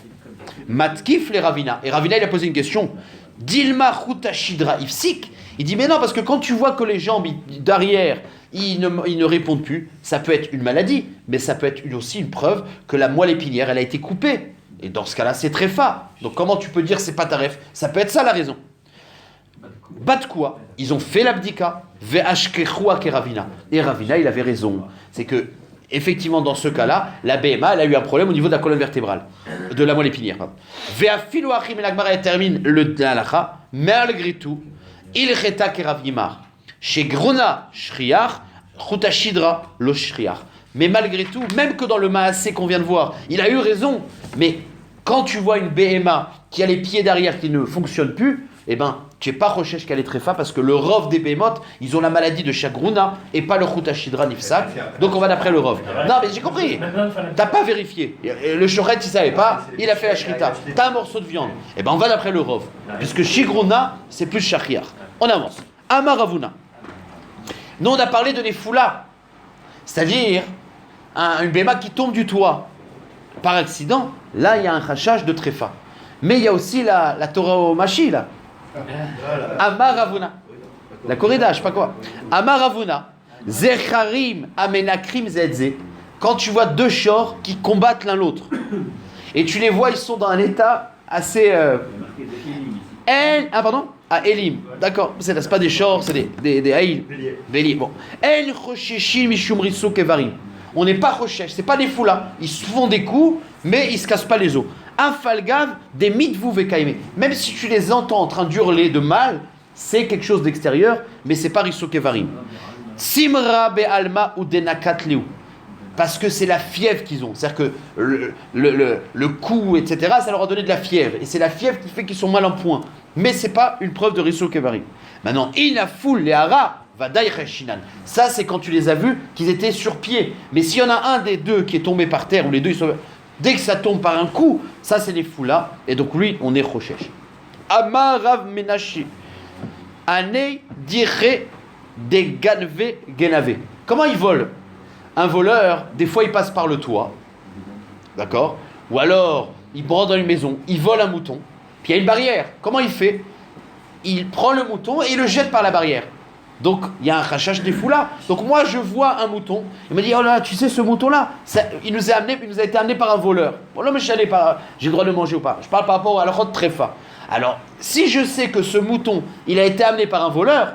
Matkif les Ravina. Et Ravina, il a posé une question. Dilma Chutashidra Ifsik. Il dit mais non, parce que quand tu vois que les jambes derrière ils ne répondent plus, ça peut être une maladie, mais ça peut être aussi une preuve que la moelle épinière elle a été coupée. Et dans ce cas-là, c'est très fa. Donc comment tu peux dire c'est pas taref? Ça peut être ça la raison. Batkua, ils ont fait l'abdika, ve'ashkechua ke Ravina. Et Ravina, il avait raison. C'est que effectivement, dans ce cas-là, la BMA, elle a eu un problème au niveau de la colonne vertébrale, de la moelle épinière. Ve'afilu achim el Agmara, elle termine le halacha, malgré tout, il reta ke Rav Yimar, chez Grona shriach, chutashidra lo shriach. Mais malgré tout, même que dans le maasé qu'on vient de voir, il a eu raison. Mais quand tu vois une BMA qui a les pieds derrière qui ne fonctionnent plus, eh ben, tu n'es pas recherche qu'elle est très fa parce que le rov des bémotes, ils ont la maladie de Shagruna et pas le Chutashidra Nifsak. Donc on va d'après le rov. Non, mais j'ai compris. T'as pas vérifié. Le Shoret, il savait pas. Il a fait la Shrita. T'as un morceau de viande. Eh ben, on va d'après le rov. Puisque Shigruna, c'est plus Shachiar. On avance. Amaravuna. Nous, on a parlé de Nefoula. C'est-à-dire, une béma qui tombe du toit par accident. Là, il y a un rachage de tréfa. Mais il y a aussi la Torah au Machi, là. Amaravuna. La corrida, je sais pas quoi. Amaravuna. Zecharim amenakrim zedze. Quand tu vois deux chors qui combattent l'un l'autre. Et tu les vois, ils sont dans un état assez. Pardon? Ah, Elim. D'accord. C'est pas des chors, c'est des haïl. Béliers. Bon. El chosheshi mishum riso kevarim. On n'est pas recherche, c'est pas des foulas. Ils se font des coups, mais ils se cassent pas les os. Un falgav des mitvu vekaime. Même si tu les entends en train d'hurler de mal, c'est quelque chose d'extérieur, mais c'est pas riso kevarim. Simra be alma ou denakat leu. Parce que c'est la fièvre qu'ils ont. C'est-à-dire que le coup, etc., ça leur a donné de la fièvre. Et c'est la fièvre qui fait qu'ils sont mal en point. Mais c'est pas une preuve de riso kevarim. Maintenant, inafoul les hara. Ça, c'est quand tu les as vus qu'ils étaient sur pied. Mais s'il y en a un des deux qui est tombé par terre, ou les deux, ils sont... dès que ça tombe par un coup, ça, c'est les foulas. Et donc, lui, on est Rochesh. Amar Rav Menaché. Ane dire des ganve genave. Comment ils volent? Un voleur, des fois, il passe par le toit. D'accord? Ou alors, il brode dans une maison, il vole un mouton. Puis il y a une barrière. Comment il fait? Il prend le mouton et il le jette par la barrière. Donc, il y a un rachage des foulas. Donc, moi, je vois un mouton. Il me dit, oh là, tu sais, ce mouton-là, il nous a été amené par un voleur. Bon, là, mais j'ai le droit de le manger ou pas. Je parle par rapport à la rote tréfa. Alors, si je sais que ce mouton, il a été amené par un voleur,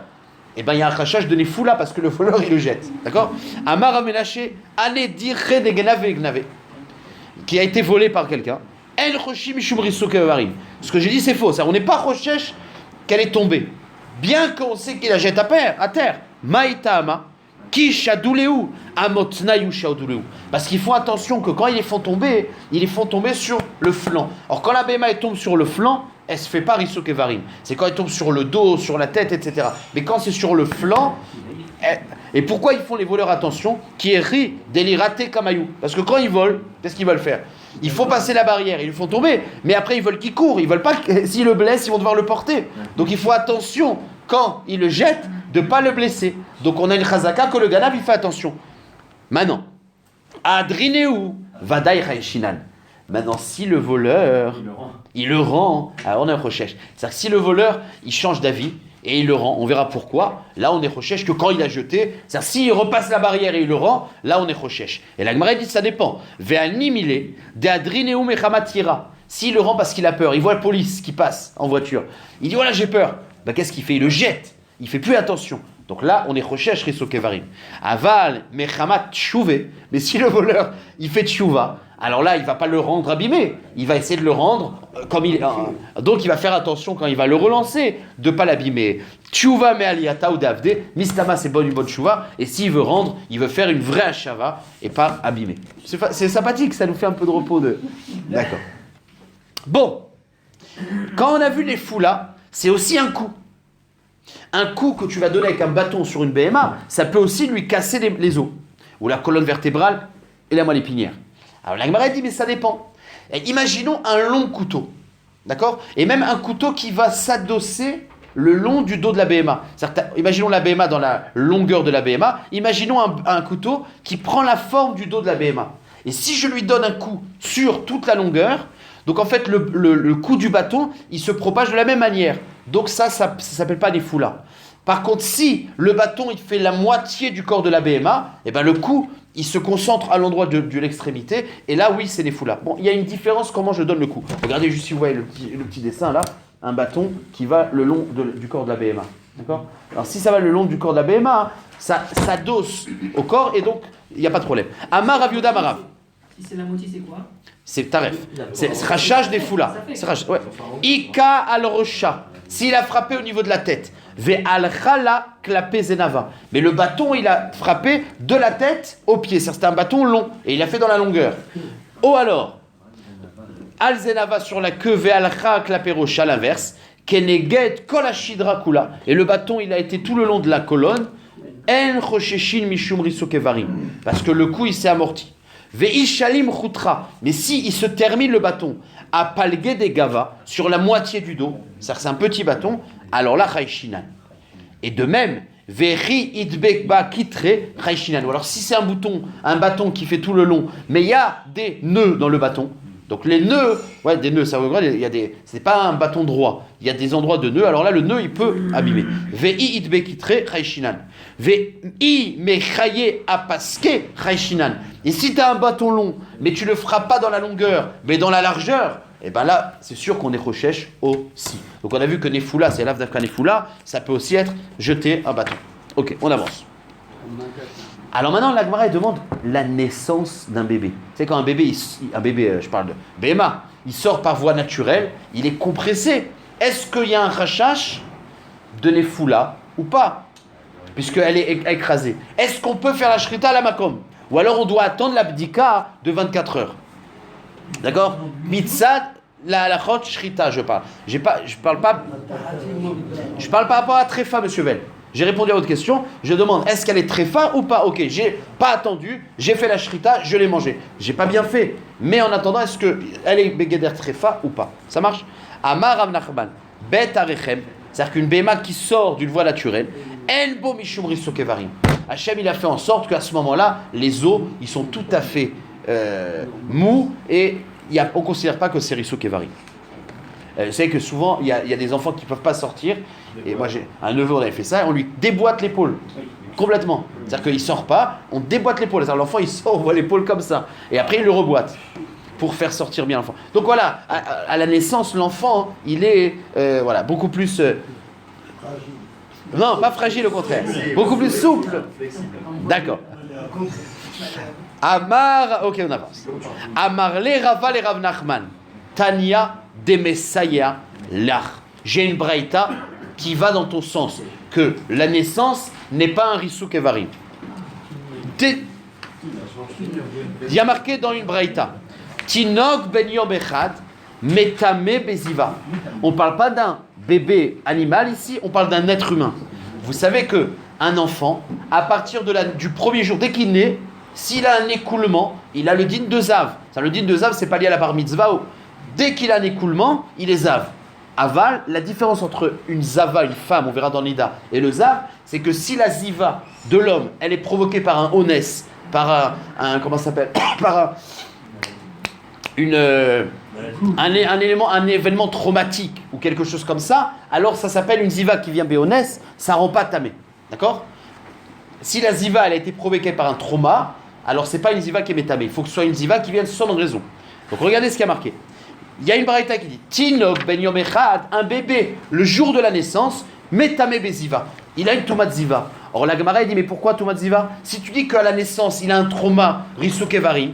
eh bien, il y a un rachage de les foulas parce que le voleur, il le jette. D'accord? Amar Amenaché, allez dire des gnave, qui a été volé par quelqu'un. El Roshi Mishum Riso Kevarim. Ce que j'ai dit, c'est faux. On n'est pas recherche qu'elle est tombée. Bien qu'on sait qu'il la jette à terre. Maïtama, ki shadouleu, amotnayu shadouleu. Parce qu'ils font attention que quand ils les font tomber sur le flanc. Or, quand la béma elle tombe sur le flanc, elle se fait pas riso kevarim. C'est quand elle tombe sur le dos, sur la tête, etc. Mais quand c'est sur le flanc, et pourquoi ils font les voleurs attention? Qui est ri, déliraté kamayou. Parce que quand ils volent, qu'est-ce qu'ils veulent faire? Il faut passer la barrière, ils le font tomber. Mais après, ils veulent qu'il court. Ils veulent pas que, s'ils le blessent, ils vont devoir le porter. Donc il faut attention, quand ils le jettent, de ne pas le blesser. Donc on a une chazaka que le ganav, il fait attention. Maintenant, Adrineu, Vadaï Raïchinan. Maintenant, si le voleur, il le rend, alors on est recherche. C'est-à-dire que si le voleur, il change d'avis et il le rend, on verra pourquoi. Là, on est recherche que quand il a jeté, c'est-à-dire s'il repasse la barrière et il le rend, là, on est recherche. Et la Gemara dit ça dépend. Ve'animile de Adrineu mechamatira. S'il le rend parce qu'il a peur, il voit la police qui passe en voiture. Il dit voilà, j'ai peur. Ben, qu'est-ce qu'il fait? Il le jette. Il fait plus attention. Donc là, on est recherche Risso Kevarim. Aval mechamat tchouvé. Mais si le voleur, il fait tchouva, alors là, il ne va pas le rendre abîmé. Il va essayer de le rendre comme il... donc il va faire attention quand il va le relancer, de ne pas l'abîmer. Tchouva me aliyata ou davde. Mistama, c'est une bonne tchouva. Et s'il veut rendre, il veut faire une vraie achava et pas abîmer. C'est sympathique, ça nous fait un peu de repos de... D'accord. Bon. Quand on a vu les foulas, c'est aussi un coup. Un coup que tu vas donner avec un bâton sur une BMA, ça peut aussi lui casser les os, ou la colonne vertébrale et la moelle épinière. Alors la Gemara dit, mais ça dépend. Et imaginons un long couteau, d'accord? Et même un couteau qui va s'adosser le long du dos de la BMA. Imaginons la BMA dans la longueur de la BMA, imaginons un couteau qui prend la forme du dos de la BMA. Et si je lui donne un coup sur toute la longueur, donc en fait le coup du bâton, il se propage de la même manière. Donc ça s'appelle pas des foulas. Par contre, si le bâton il fait la moitié du corps de la BMA, et ben le coup il se concentre à l'endroit de l'extrémité, et là oui c'est des foulas. Bon, il y a une différence comment je donne le coup. Regardez juste si vous voyez le petit dessin là, un bâton qui va le long du corps de la BMA. D'accord? Alors si ça va le long du corps de la BMA, ça s'adosse au corps et donc il n'y a pas de problème. Amar Rav Yehuda Marav.
Si c'est la moitié, c'est quoi?
C'est taref. C'est rachage des foulas. C'est rachage. Ouais. Ika al rocha. S'il a frappé au niveau de la tête. Ve al chala klapé zenava. Mais le bâton, il a frappé de la tête au pied. C'est un bâton long. Et il a fait dans la longueur. Oh alors. Al zenava sur la queue. Ve al chala klapé rocha, l'inverse. Keneget kol ashidra kula. Et le bâton, il a été tout le long de la colonne. En chosheshin mishum riso kevarim. Parce que le coup, il s'est amorti. Ve'ishalim chutra. Mais si il se termine le bâton à palgué des gava sur la moitié du dos, c'est-à-dire c'est un petit bâton, alors là chayshinan. Et de même, ve'ri idbekba kitre chayshinan. Ou alors si c'est un bâton qui fait tout le long, mais il y a des nœuds dans le bâton. Donc les nœuds, ouais, des nœuds, ça veut dire il y a des, c'est pas un bâton droit. Il y a des endroits de nœuds. Alors là, le nœud il peut abîmer. Ve'i idbekitre chayshinan. Ve'i mechaye apaske chayshinan. Et si tu as un bâton long, mais tu ne le feras pas dans la longueur, mais dans la largeur, et bien là, c'est sûr qu'on est recherche aussi. Donc on a vu que Nefoula, c'est l'Avdavka Nefoula, ça peut aussi être jeter un bâton. Ok, on avance. Alors maintenant, la Gemara demande la naissance d'un bébé. Tu sais, quand un bébé, je parle de BMA, il sort par voie naturelle, il est compressé. Est-ce qu'il y a un rachash de Nefoula ou pas? Puisqu'elle est écrasée. Est-ce qu'on peut faire la shrita à la makom? Ou alors on doit attendre l'abdika de 24 heures. D'accord? Mitzad, la chot shrita, je parle. Je parle pas par rapport à Tréfa, monsieur Vel. J'ai répondu à votre question. Je demande, est-ce qu'elle est Tréfa ou pas? Ok, j'ai pas attendu, j'ai fait la shrita, je l'ai mangée. J'ai pas bien fait. Mais en attendant, est-ce qu'elle est Begeder Tréfa ou pas? Ça marche? Amar Rav Nachman, Bet Arechem, c'est-à-dire qu'une béma qui sort d'une voie naturelle, En bo mishum riso kevarim. Hachem, il a fait en sorte qu'à ce moment-là, les os, ils sont tout à fait mous et on ne considère pas que c'est riso kevarim. Vous savez que souvent, il y a des enfants qui ne peuvent pas sortir. Et moi, j'ai un neveu, on avait fait ça, on lui déboîte l'épaule. Complètement. C'est-à-dire qu'il ne sort pas, on déboîte l'épaule. C'est-à-dire l'enfant, il sort, on voit l'épaule comme ça. Et après, il le reboîte pour faire sortir bien l'enfant. Donc voilà, à la naissance, l'enfant, il est beaucoup plus... non, pas fragile, au contraire. Beaucoup plus souple. D'accord. Amar... Ok, on avance. Amar le Rava le Rav Nachman. Tania de Messaya l'ach. J'ai une braïta qui va dans ton sens, que la naissance n'est pas un risou kevarim. Il y a marqué dans une braïta, Tinok ben yom echad, metame beziva. On ne parle pas d'un bébé animal ici, on parle d'un être humain. Vous savez que un enfant, à partir du premier jour, dès qu'il naît, s'il a un écoulement, il a le din de zav. Ça, le din de zav, c'est pas lié à la bar mitzvah. Dès qu'il a un écoulement, il est zav. Aval, la différence entre une zava, une femme, on verra dans l'Ida, et le zav, c'est que si la ziva de l'homme, elle est provoquée par un onès, par un comment ça s'appelle, par un événement traumatique ou quelque chose comme ça, alors ça s'appelle une ziva qui vient béonès, ça rend pas tamé. D'accord? Si la ziva elle a été provoquée par un trauma, alors c'est pas une ziva qui est métamé. Il faut que ce soit une ziva qui vienne sans raison. Donc regardez ce qui a marqué. Il y a une braïta qui dit Tinok ben yom echad, un bébé le jour de la naissance, métamé beziva. Il a une touma de ziva. Or la Gemara dit mais pourquoi touma de ziva? Si tu dis qu'à la naissance il a un trauma risukevari,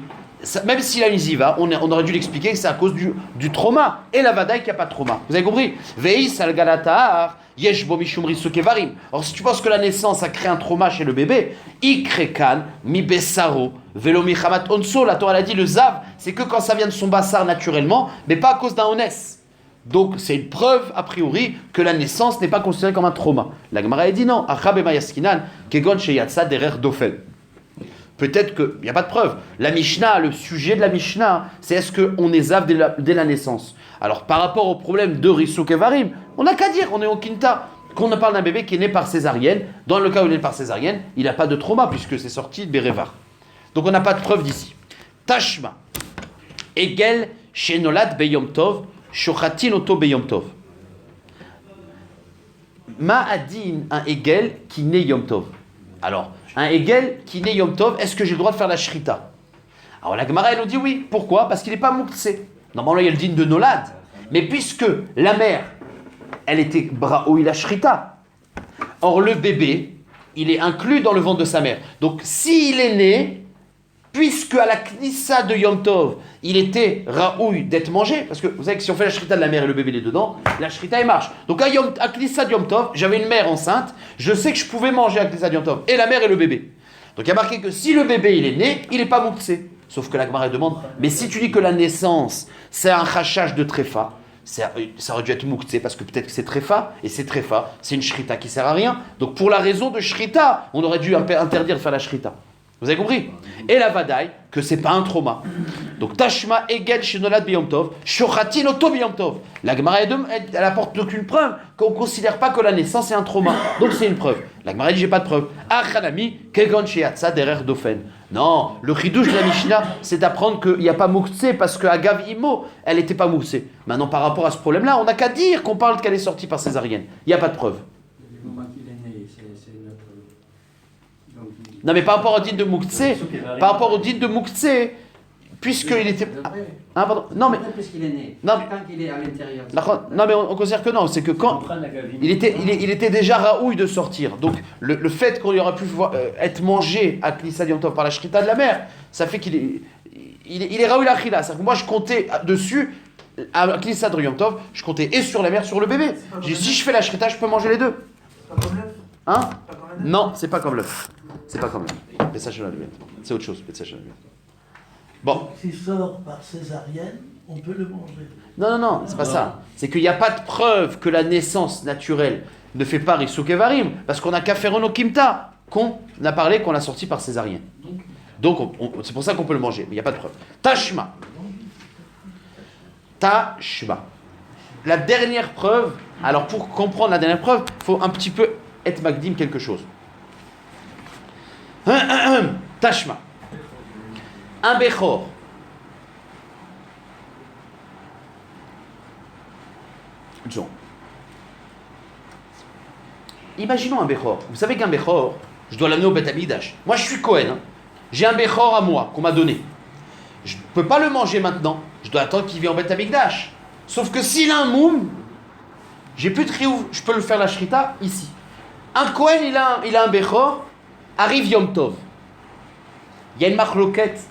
même s'il a une ziva, on aurait dû l'expliquer que c'est à cause du trauma. Et la vadaï qu'il n'y a pas de trauma. Vous avez compris? Veis al galatar yesh bo mishum risukevarim. Or si tu penses que la naissance a créé un trauma chez le bébé, ikrekan mi besaro velo mi chamat onso. La Torah a dit le zav, c'est que quand ça vient de son bassar naturellement, mais pas à cause d'un onès. Donc c'est une preuve a priori que la naissance n'est pas considérée comme un trauma. La Gemara a dit non. Achab ema yaskinan kegon sheyatsa derer dofen. Peut-être qu'il n'y a pas de preuve. La Mishnah, le sujet de la Mishnah, c'est est-ce qu'on est zav dès la naissance. Alors par rapport au problème de Rissouk et Varim, on n'a qu'à dire, on est au Kinta, qu'on parle d'un bébé qui est né par césarienne. Dans le cas où il est né par césarienne, il n'a pas de trauma puisque c'est sorti de Bérévar. Donc on n'a pas de preuve d'ici. Tashma, Egel Shenolat Beyom Tov, Shochatin Oto Beyom Tov. Ma'adin, un Egel qui naît Yom Tov. Alors, un Egel qui naît Yom Tov, est-ce que j'ai le droit de faire la shrita? Alors la Gemara, elle nous dit oui. Pourquoi? Parce qu'il n'est pas mouktsé. Normalement, il y a le din de Nolad. Mais puisque la mère, elle était braoui la shrita. Or, le bébé, il est inclus dans le ventre de sa mère. Donc, s'il est né, puisque à la knissa de Yom Tov, il était raoui d'être mangé, parce que vous savez que si on fait la shrita de la mère et le bébé il est dedans, la shrita elle marche. Donc à knissa de Yom Tov, j'avais une mère enceinte, je sais que je pouvais manger à knissa de Yom Tov, et la mère et le bébé. Donc il y a marqué que si le bébé il est né, il n'est pas mouktsé. Sauf que la Gemara demande, mais si tu dis que la naissance, c'est un rachage de tréfa, ça aurait dû être mouktsé, parce que peut-être que c'est tréfa, et c'est tréfa, c'est une shrita qui sert à rien. Donc pour la raison de shrita, on aurait dû interdire de faire la shrita. Vous avez compris? Et la vadaï, que c'est pas un trauma. Donc tashma egel shenolad biyom tov, shochatin oto biyom tov. La Gemara elle apporte aucune preuve qu'on considère pas que la naissance est un trauma. Donc c'est une preuve. La Gemara dit j'ai pas de preuve. Achanami kegon sheyatsa derer dofen. Non, le chidouche de la Mishnah, c'est d'apprendre qu'il n'y a pas mouktsé parce que Agav Imo, elle n'était pas mouktsé. Maintenant par rapport à ce problème-là, on n'a qu'à dire qu'on parle qu'elle est sortie par césarienne. Il n'y a pas de preuve. Non mais par rapport au din de Mouktsé, par rapport au din de Mouktsé, puisqu'il était... Ah, pardon. Non mais...
Puisqu'il est né.
Non,
Quand il est à l'intérieur.
non mais on considère que non, c'est que quand... Il était déjà raouille de sortir. Donc le fait qu'on aurait pu être mangé à Knissa Yom Tov par la shrita de la mère, ça fait qu'il est... Il est raouille la chila. C'est-à-dire que moi je comptais dessus, à Knissa de Yom Tov, je comptais et sur la mère, sur le bébé. J'ai dit si je fais la shrita, je peux manger les deux.
C'est pas comme l'œuf.
Hein?
Pas comme un œuf.
Non, c'est pas comme l'œuf. C'est pas comme l'œuf. C'est autre chose. Bon.
S'il sort par césarienne, on peut le manger.
Non, c'est pas ça. C'est qu'il n'y a pas de preuve que la naissance naturelle ne fait pas Rissouk et Varim, parce qu'on n'a qu'à faire un okimta, qu'on a parlé qu'on l'a sorti par césarienne. Donc c'est pour ça qu'on peut le manger, mais il n'y a pas de preuve. Tashma. La dernière preuve, alors pour comprendre la dernière preuve, il faut un petit peu être magdim quelque chose. Tashma. Un Bechor. Disons. Imaginons un Bechor. Vous savez qu'un Bechor, je dois l'amener au Beth Amikdash. Moi je suis Cohen. Hein. J'ai un Bechor à moi qu'on m'a donné. Je ne peux pas le manger maintenant. Je dois attendre qu'il vienne au Beth Amikdash. Sauf que s'il a un moum, j'ai plus de triouf, je peux le faire la shrita ici. Un Cohen, il a un Bechor, arrive Yom Tov. Il y a une marloquette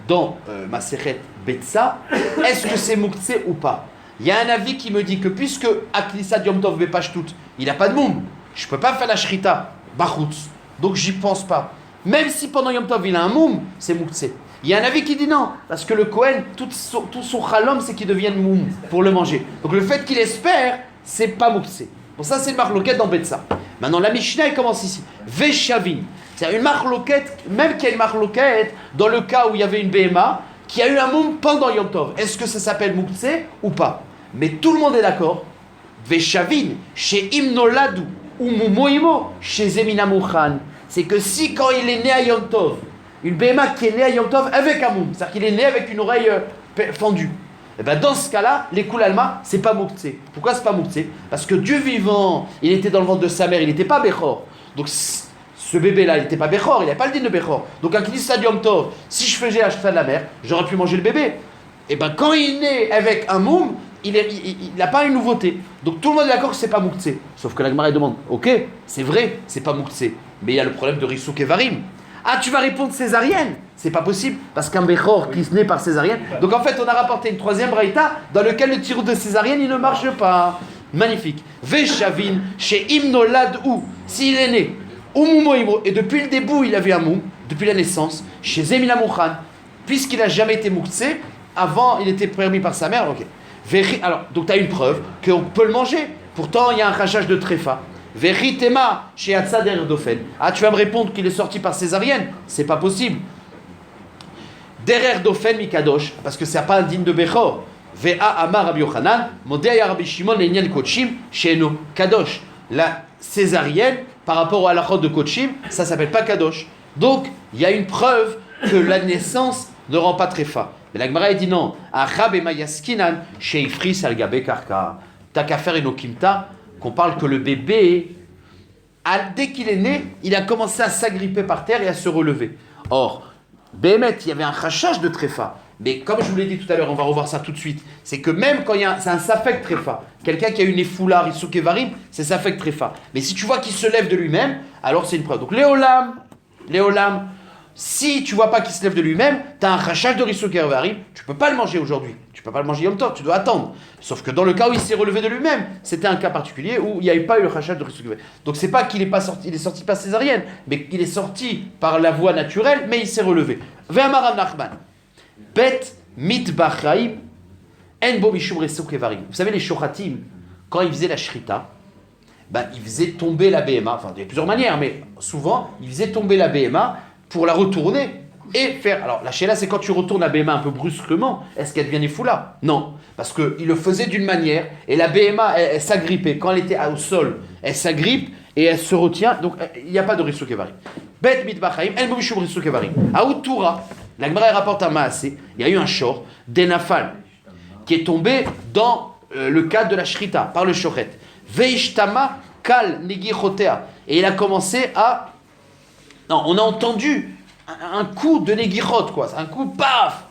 dans Masechet Betsa, est-ce que c'est mouktsé ou pas? Il y a un avis qui me dit que puisque Aknissa Yom Tov Bepashtout, il n'a pas de moum, je ne peux pas faire la shrita, Bachutz, donc j'y pense pas. Même si pendant Yom Tov il a un moum, c'est mouktsé. Il y a un avis qui dit non, parce que le Kohen, tout son chalom, c'est qu'il devienne moum pour le manger. Donc le fait qu'il espère, c'est pas mouktsé. Pour ça, c'est le marloquette dans Betsa. Maintenant, la Mishnah, elle commence ici. Veshavin, C'est une marloquette, même qu'il y a une marloquette, dans le cas où il y avait une BMA, qui a eu un moum pendant Yom Tov. Est-ce que ça s'appelle Moukse ou pas? Mais tout le monde est d'accord. Veshavin, chez Imnoladu, ou Moumoimo, chez Zemina Mouchan. C'est que si quand il est né à Yom Tov, une BMA qui est née à Yom Tov avec un moum, c'est-à-dire qu'il est né avec une oreille fendue, et ben dans ce cas-là, les Kul Alma, c'est pas Moukse. Pourquoi c'est pas Moukse? Parce que Dieu vivant, il était dans le ventre de sa mère, il n'était pas Bechor. Donc ce bébé-là, il n'était pas Bechor, il n'avait pas le din de Bechor. Donc quand il dit ça Yom Tov, si je faisais la shita de la mère, j'aurais pu manger le bébé. Et ben quand il est né avec un moum, il n'a pas une nouveauté. Donc tout le monde est d'accord que c'est pas Moukse. Sauf que la Gemara demande, ok, c'est vrai, c'est pas Moukse. Mais il y a le problème de Rissouk et Varim. Ah, tu vas répondre césarienne? C'est pas possible, parce qu'un Bechor qui se naît par césarienne. Donc en fait, on a rapporté une troisième braïta dans lequel le tirou de césarienne, il ne marche pas. Magnifique. Veshavin, chez Imnolad ou, s'il est né, Umumoimo, et depuis le début, il avait un moum, depuis la naissance, chez Zemina Mouchan, puisqu'il n'a jamais été Moukse, avant, il était permis par sa mère, ok. Alors, donc tu as une preuve qu'on peut le manger. Pourtant, il y a un rachage de tréfa. Veritema chez Hatzader Dofen. Ah, tu vas me répondre qu'il est sorti par césarienne? C'est pas possible. Derer Dofen Mikadosh, parce que c'est pas un digne de Bechor. Vea Amar Rabbi Yochanan, Modea Rabbi Shimon Lenyan Kochim, Sheno Kadosh. La césarienne, par rapport à la chod de Kochim, ça s'appelle pas Kadosh. Donc, il y a une preuve que la naissance ne rend pas tréfa. Mais la Gemara dit non. Achab et Mayaskinan, Sheifris al Gabe Karka. T'as qu'à faire une okimta, qu'on parle que le bébé, dès qu'il est né, il a commencé à s'agripper par terre et à se relever. Or, Béhémet, il y avait un rachage de tréfa. Mais comme je vous l'ai dit tout à l'heure, on va revoir ça tout de suite, c'est que même quand il y a c'est un safek tréfa, quelqu'un qui a une effoula, Rissouk Varim, c'est safek tréfa. Mais si tu vois qu'il se lève de lui-même, alors c'est une preuve. Donc Léolam, si tu vois pas qu'il se lève de lui-même, tu as un rachage de Rissouk Varim, tu peux pas le manger aujourd'hui. Tu peux pas le manger Yom Tov, tu dois attendre. Sauf que dans le cas où il s'est relevé de lui-même, c'était un cas particulier où il n'y avait pas eu le rachage de Rissouk Varim. Donc c'est pas qu'il est pas sorti, il est sorti par césarienne, mais qu'il est sorti par la voie naturelle, mais il s'est relevé. Ve'amar Nachman. Bet mitbachaim en bo mishum Rissouk Varim. Vous savez les shochatim, quand ils faisaient la shrita, ils faisaient tomber la BMA, enfin il y a plusieurs manières, mais souvent ils faisaient tomber la BMA pour la retourner et faire. Alors la shéla, c'est quand tu retournes la BMA un peu brusquement, est-ce qu'elle devient foula? Non, parce qu'il le faisait d'une manière et la BMA elle s'agrippait. Quand elle était au sol, elle s'agrippe et elle se retient, donc il n'y a pas de Rissouk Varim. Bet mitbachaim en bo mishum Rissouk Varim. Aoutoura, la Gemara rapporte un maasé, il y a eu un shor d'Enafal qui est tombé dans le cadre de la shrita par le shochet. Veishtama kal negichotea, et il a commencé à. Non, on a entendu un coup de negichot, quoi, un coup paf.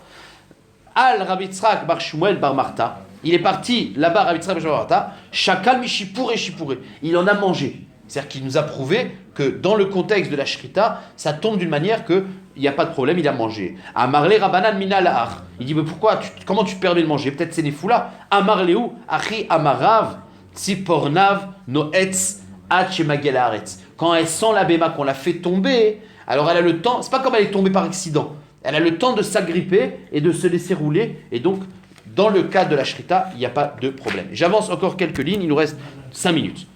Al Rabbi Yitzhak bar Shmuel bar Martha, il est parti là-bas, Rabbi Yitzhak bar Shmuel bar Martha, Shakal mishipur et shipuré, il en a mangé. C'est-à-dire qu'il nous a prouvé que dans le contexte de la shrita, ça tombe d'une manière que il n'y a pas de problème, il a mangé. Amarle Rabanan mina lahar. Il dit mais pourquoi comment tu te permets de manger? Peut-être c'est nefoula. Amarleu achi amarav tzipornav noetz achemagel haaretz. Quand elle sent la béma, qu'on l'a fait tomber, alors elle a le temps, c'est pas comme elle est tombée par accident, elle a le temps de s'agripper et de se laisser rouler, et donc dans le cas de la shrita, il n'y a pas de problème. J'avance encore quelques lignes, il nous reste 5 minutes.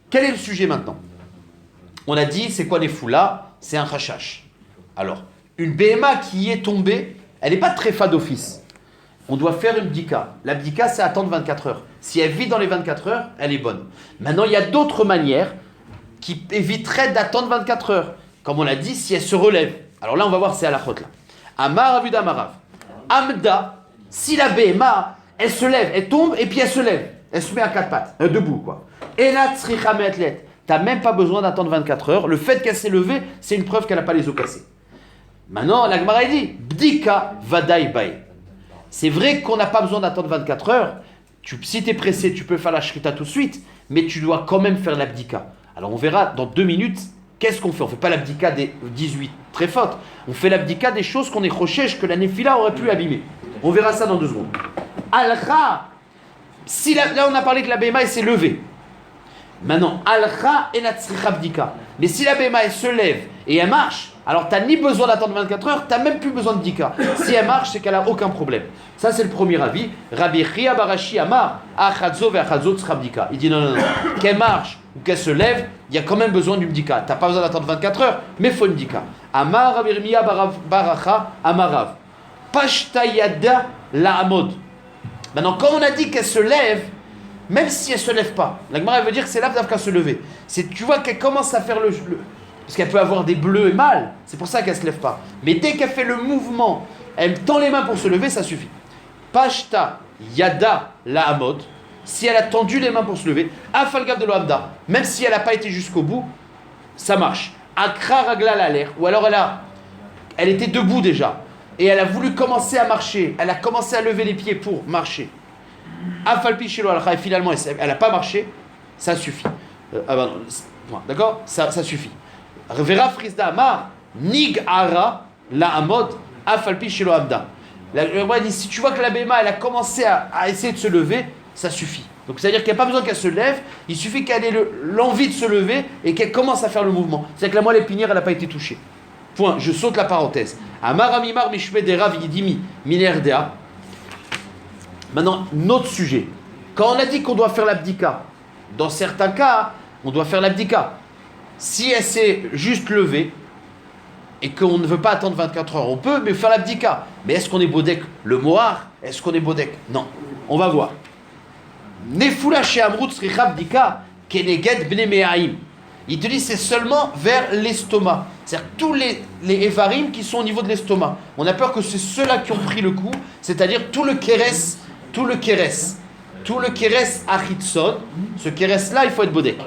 Quel est le sujet maintenant? On a dit, c'est quoi les foulas? C'est un rachash. Alors, une BMA qui est tombée, elle n'est pas tréfa d'office. On doit faire une bdika. La bdika, c'est attendre 24 heures. Si elle vit dans les 24 heures, elle est bonne. Maintenant, il y a d'autres manières qui éviteraient d'attendre 24 heures. Comme on l'a dit, si elle se relève. Alors là, on va voir, c'est à la chôte là. Amar Avuda Amarav. Amda, si la BMA, elle se lève, elle tombe et puis elle se lève. Elle se met à 4 pattes, debout quoi. Et là, t'as même pas besoin d'attendre 24 heures. Le fait qu'elle s'est levée, c'est une preuve qu'elle n'a pas les os cassés. Maintenant, la Gemara dit, bdika vadai bae. C'est vrai qu'on n'a pas besoin d'attendre 24 heures. Si tu es pressé, tu peux faire la shrita tout de suite, mais tu dois quand même faire l'abdika. Alors on verra dans 2 minutes, qu'est-ce qu'on fait? On ne fait pas l'abdika des 18 très fautes. On fait l'abdika des choses qu'on est rochèche, que la nefila aurait pu abîmer. On verra ça dans 2 secondes. Al-Kha, si là on a parlé que la BMA s'est levée. Maintenant, Al-Kha et Natsricha Bdika. Mais si la BMA elle se lève et elle marche, alors tu n'as ni besoin d'attendre 24 heures, tu n'as même plus besoin de Bdika. Si elle marche, c'est qu'elle n'a aucun problème. Ça, c'est le premier avis. Rabbi Chia Barashi Amar, Achadzo ve Achadzo Tsra Bdika. Il dit non. Qu'elle marche ou qu'elle se lève, il y a quand même besoin d'une bdika. Tu n'as pas besoin d'attendre 24 heures, mais il faut une bdika. Amar Rabbi Yirmiyah Baracha Amarav. Pashtayada la Amod. Maintenant, quand on a dit qu'elle se lève, même si elle ne se lève pas, la Gemara veut dire que c'est là qu'elle se lever. C'est, tu vois qu'elle commence à faire parce qu'elle peut avoir des bleus et mâles, c'est pour ça qu'elle ne se lève pas. Mais dès qu'elle fait le mouvement, elle tend les mains pour se lever, ça suffit. Pashta Yada la Amod. Si elle a tendu les mains pour se lever, Afalgav de l'Ohamda, même si elle n'a pas été jusqu'au bout, ça marche. Akra Ragla la l'air, ou alors elle était debout déjà, et elle a voulu commencer à marcher, elle a commencé à lever les pieds pour marcher. Afalpi Shelo Alcha, et finalement elle n'a pas marché, ça suffit. D'accord, ça suffit. Vera Frisda Amar, Nig Ara la Amod, Afalpi Shelo Hamda. Si tu vois que la Béma elle a commencé à essayer de se lever, ça suffit. Donc c'est-à-dire qu'il n'y a pas besoin qu'elle se lève, il suffit qu'elle ait l'envie de se lever et qu'elle commence à faire le mouvement. C'est-à-dire que la moelle épinière, elle n'a pas été touchée. Point, je saute la parenthèse. Amaramimar Mishmedera Vidimi Minerdea. Maintenant, notre sujet. Quand on a dit qu'on doit faire l'abdika, dans certains cas, on doit faire l'abdika. Si elle s'est juste levée et qu'on ne veut pas attendre 24 heures, on peut, mais faire l'abdika. Mais est-ce qu'on est bodek le moar? Est-ce qu'on est bodek? Non. On va voir. Nefula chez Amrut Srichab Dika Keneged Bne Me'aim. Il te dit c'est seulement vers l'estomac. C'est-à-dire tous les Evarim qui sont au niveau de l'estomac. On a peur que c'est ceux-là qui ont pris le coup, c'est-à-dire tout le Keres Achitson. Ce Keres-là, il faut être bodek.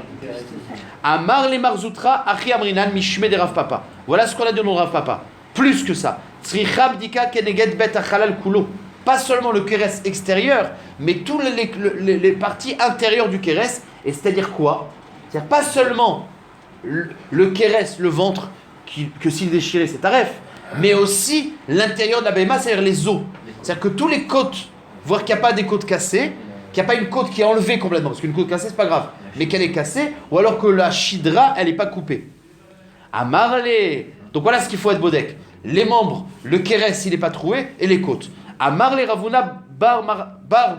Amar le Marzoutra Achi Amrinan Mishme de Rav Papa. Voilà ce qu'on a dit au nom de Rav Papa. Plus que ça. Srichab Dika Keneged Bet Achalal Kulo. Pas seulement le kéres extérieur, mais toutes les parties intérieures du kéres. Et c'est-à-dire quoi? C'est-à-dire pas seulement le kéres, le ventre, que s'il est déchiré, c'est taref, mais aussi l'intérieur de la béma, c'est-à-dire les os. C'est-à-dire que tous les côtes, voir qu'il n'y a pas des côtes cassées, qu'il n'y a pas une côte qui est enlevée complètement, parce qu'une côte cassée, c'est pas grave, mais qu'elle est cassée, ou alors que la shidra, elle n'est pas coupée. Amarle. Donc voilà ce qu'il faut être bodek. Les membres, le kéres, il n'est pas troué, et les côtes. Amar le Ravuna bar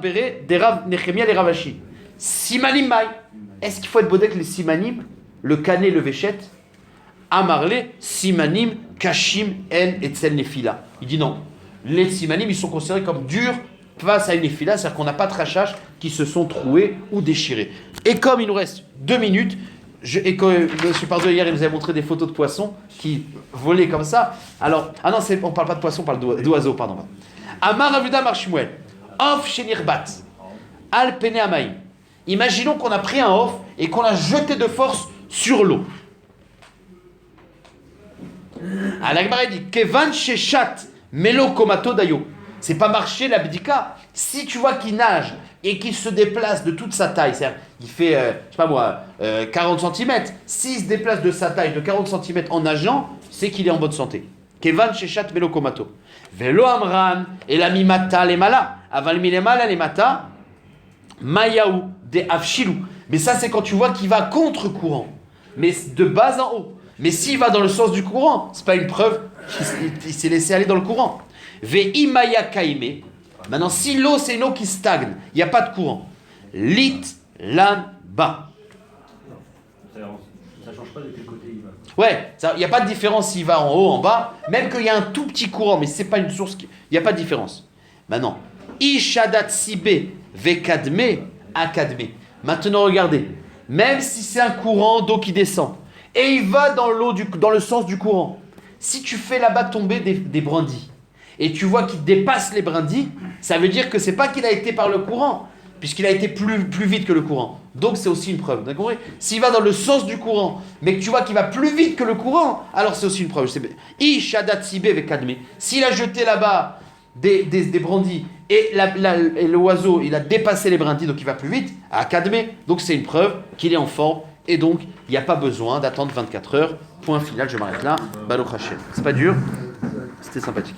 bere des Rav Nechemia les Ravashi. Simanim mai. Est-ce qu'il faut être bodek les simanim, le canet, le véchette? Amarle simanim kashim en etzel nefila. Il dit non. Les simanim ils sont considérés comme durs face à une nefila, c'est-à-dire qu'on n'a pas de rachage qui se sont troués ou déchirés. Et comme il nous reste 2 minutes, et que M. Pardo hier il nous a montré des photos de poissons qui volaient comme ça. Alors, on ne parle pas de poissons, on parle d'oiseaux, pardon. Amar Avuda Marshmuel, Off Shenirbat, Al Pene Amaim. Imaginons qu'on a pris un off et qu'on l'a jeté de force sur l'eau. Al-Agmara dit Kevan Shechat Melo Komato Dayo. C'est pas marcher l'abdika. Si tu vois qu'il nage et qu'il se déplace de toute sa taille, c'est-à-dire il fait, 40 cm, s'il se déplace de sa taille de 40 cm en nageant, c'est qu'il est en bonne santé. Kevan Shechat Melo Komato. Velo Amran et la mimata les mala. Aval milemala les mata. Mayaou de Avshilou. Mais ça, c'est quand tu vois qu'il va contre-courant. Mais de bas en haut. Mais s'il va dans le sens du courant, c'est pas une preuve qu'il s'est laissé aller dans le courant. Ve'imaya kaime. Maintenant, si l'eau, c'est une eau qui stagne, il n'y a pas de courant. Lit lan ba.
Ça change pas de quel côté il va.
Ouais, il n'y a pas de différence s'il va en haut, en bas, même qu'il y a un tout petit courant, mais c'est pas une source, il n'y a pas de différence. Maintenant, Ishadat Sibe Vekadme Akadme. Maintenant, regardez, même si c'est un courant d'eau qui descend, et il va dans l'eau dans le sens du courant, si tu fais là-bas tomber des brindilles, et tu vois qu'il dépasse les brindilles, ça veut dire que c'est pas qu'il a été par le courant, puisqu'il a été plus vite que le courant. Donc c'est aussi une preuve. Vous avez compris? S'il va dans le sens du courant, mais que tu vois qu'il va plus vite que le courant, alors c'est aussi une preuve. S'il a jeté là-bas des brindilles et l'oiseau il a dépassé les brindilles, donc il va plus vite, à Kadmé, donc c'est une preuve qu'il est en forme, et donc il n'y a pas besoin d'attendre 24 heures. Point final, je m'arrête là. Baruch Hashem. C'est pas dur, c'était sympathique.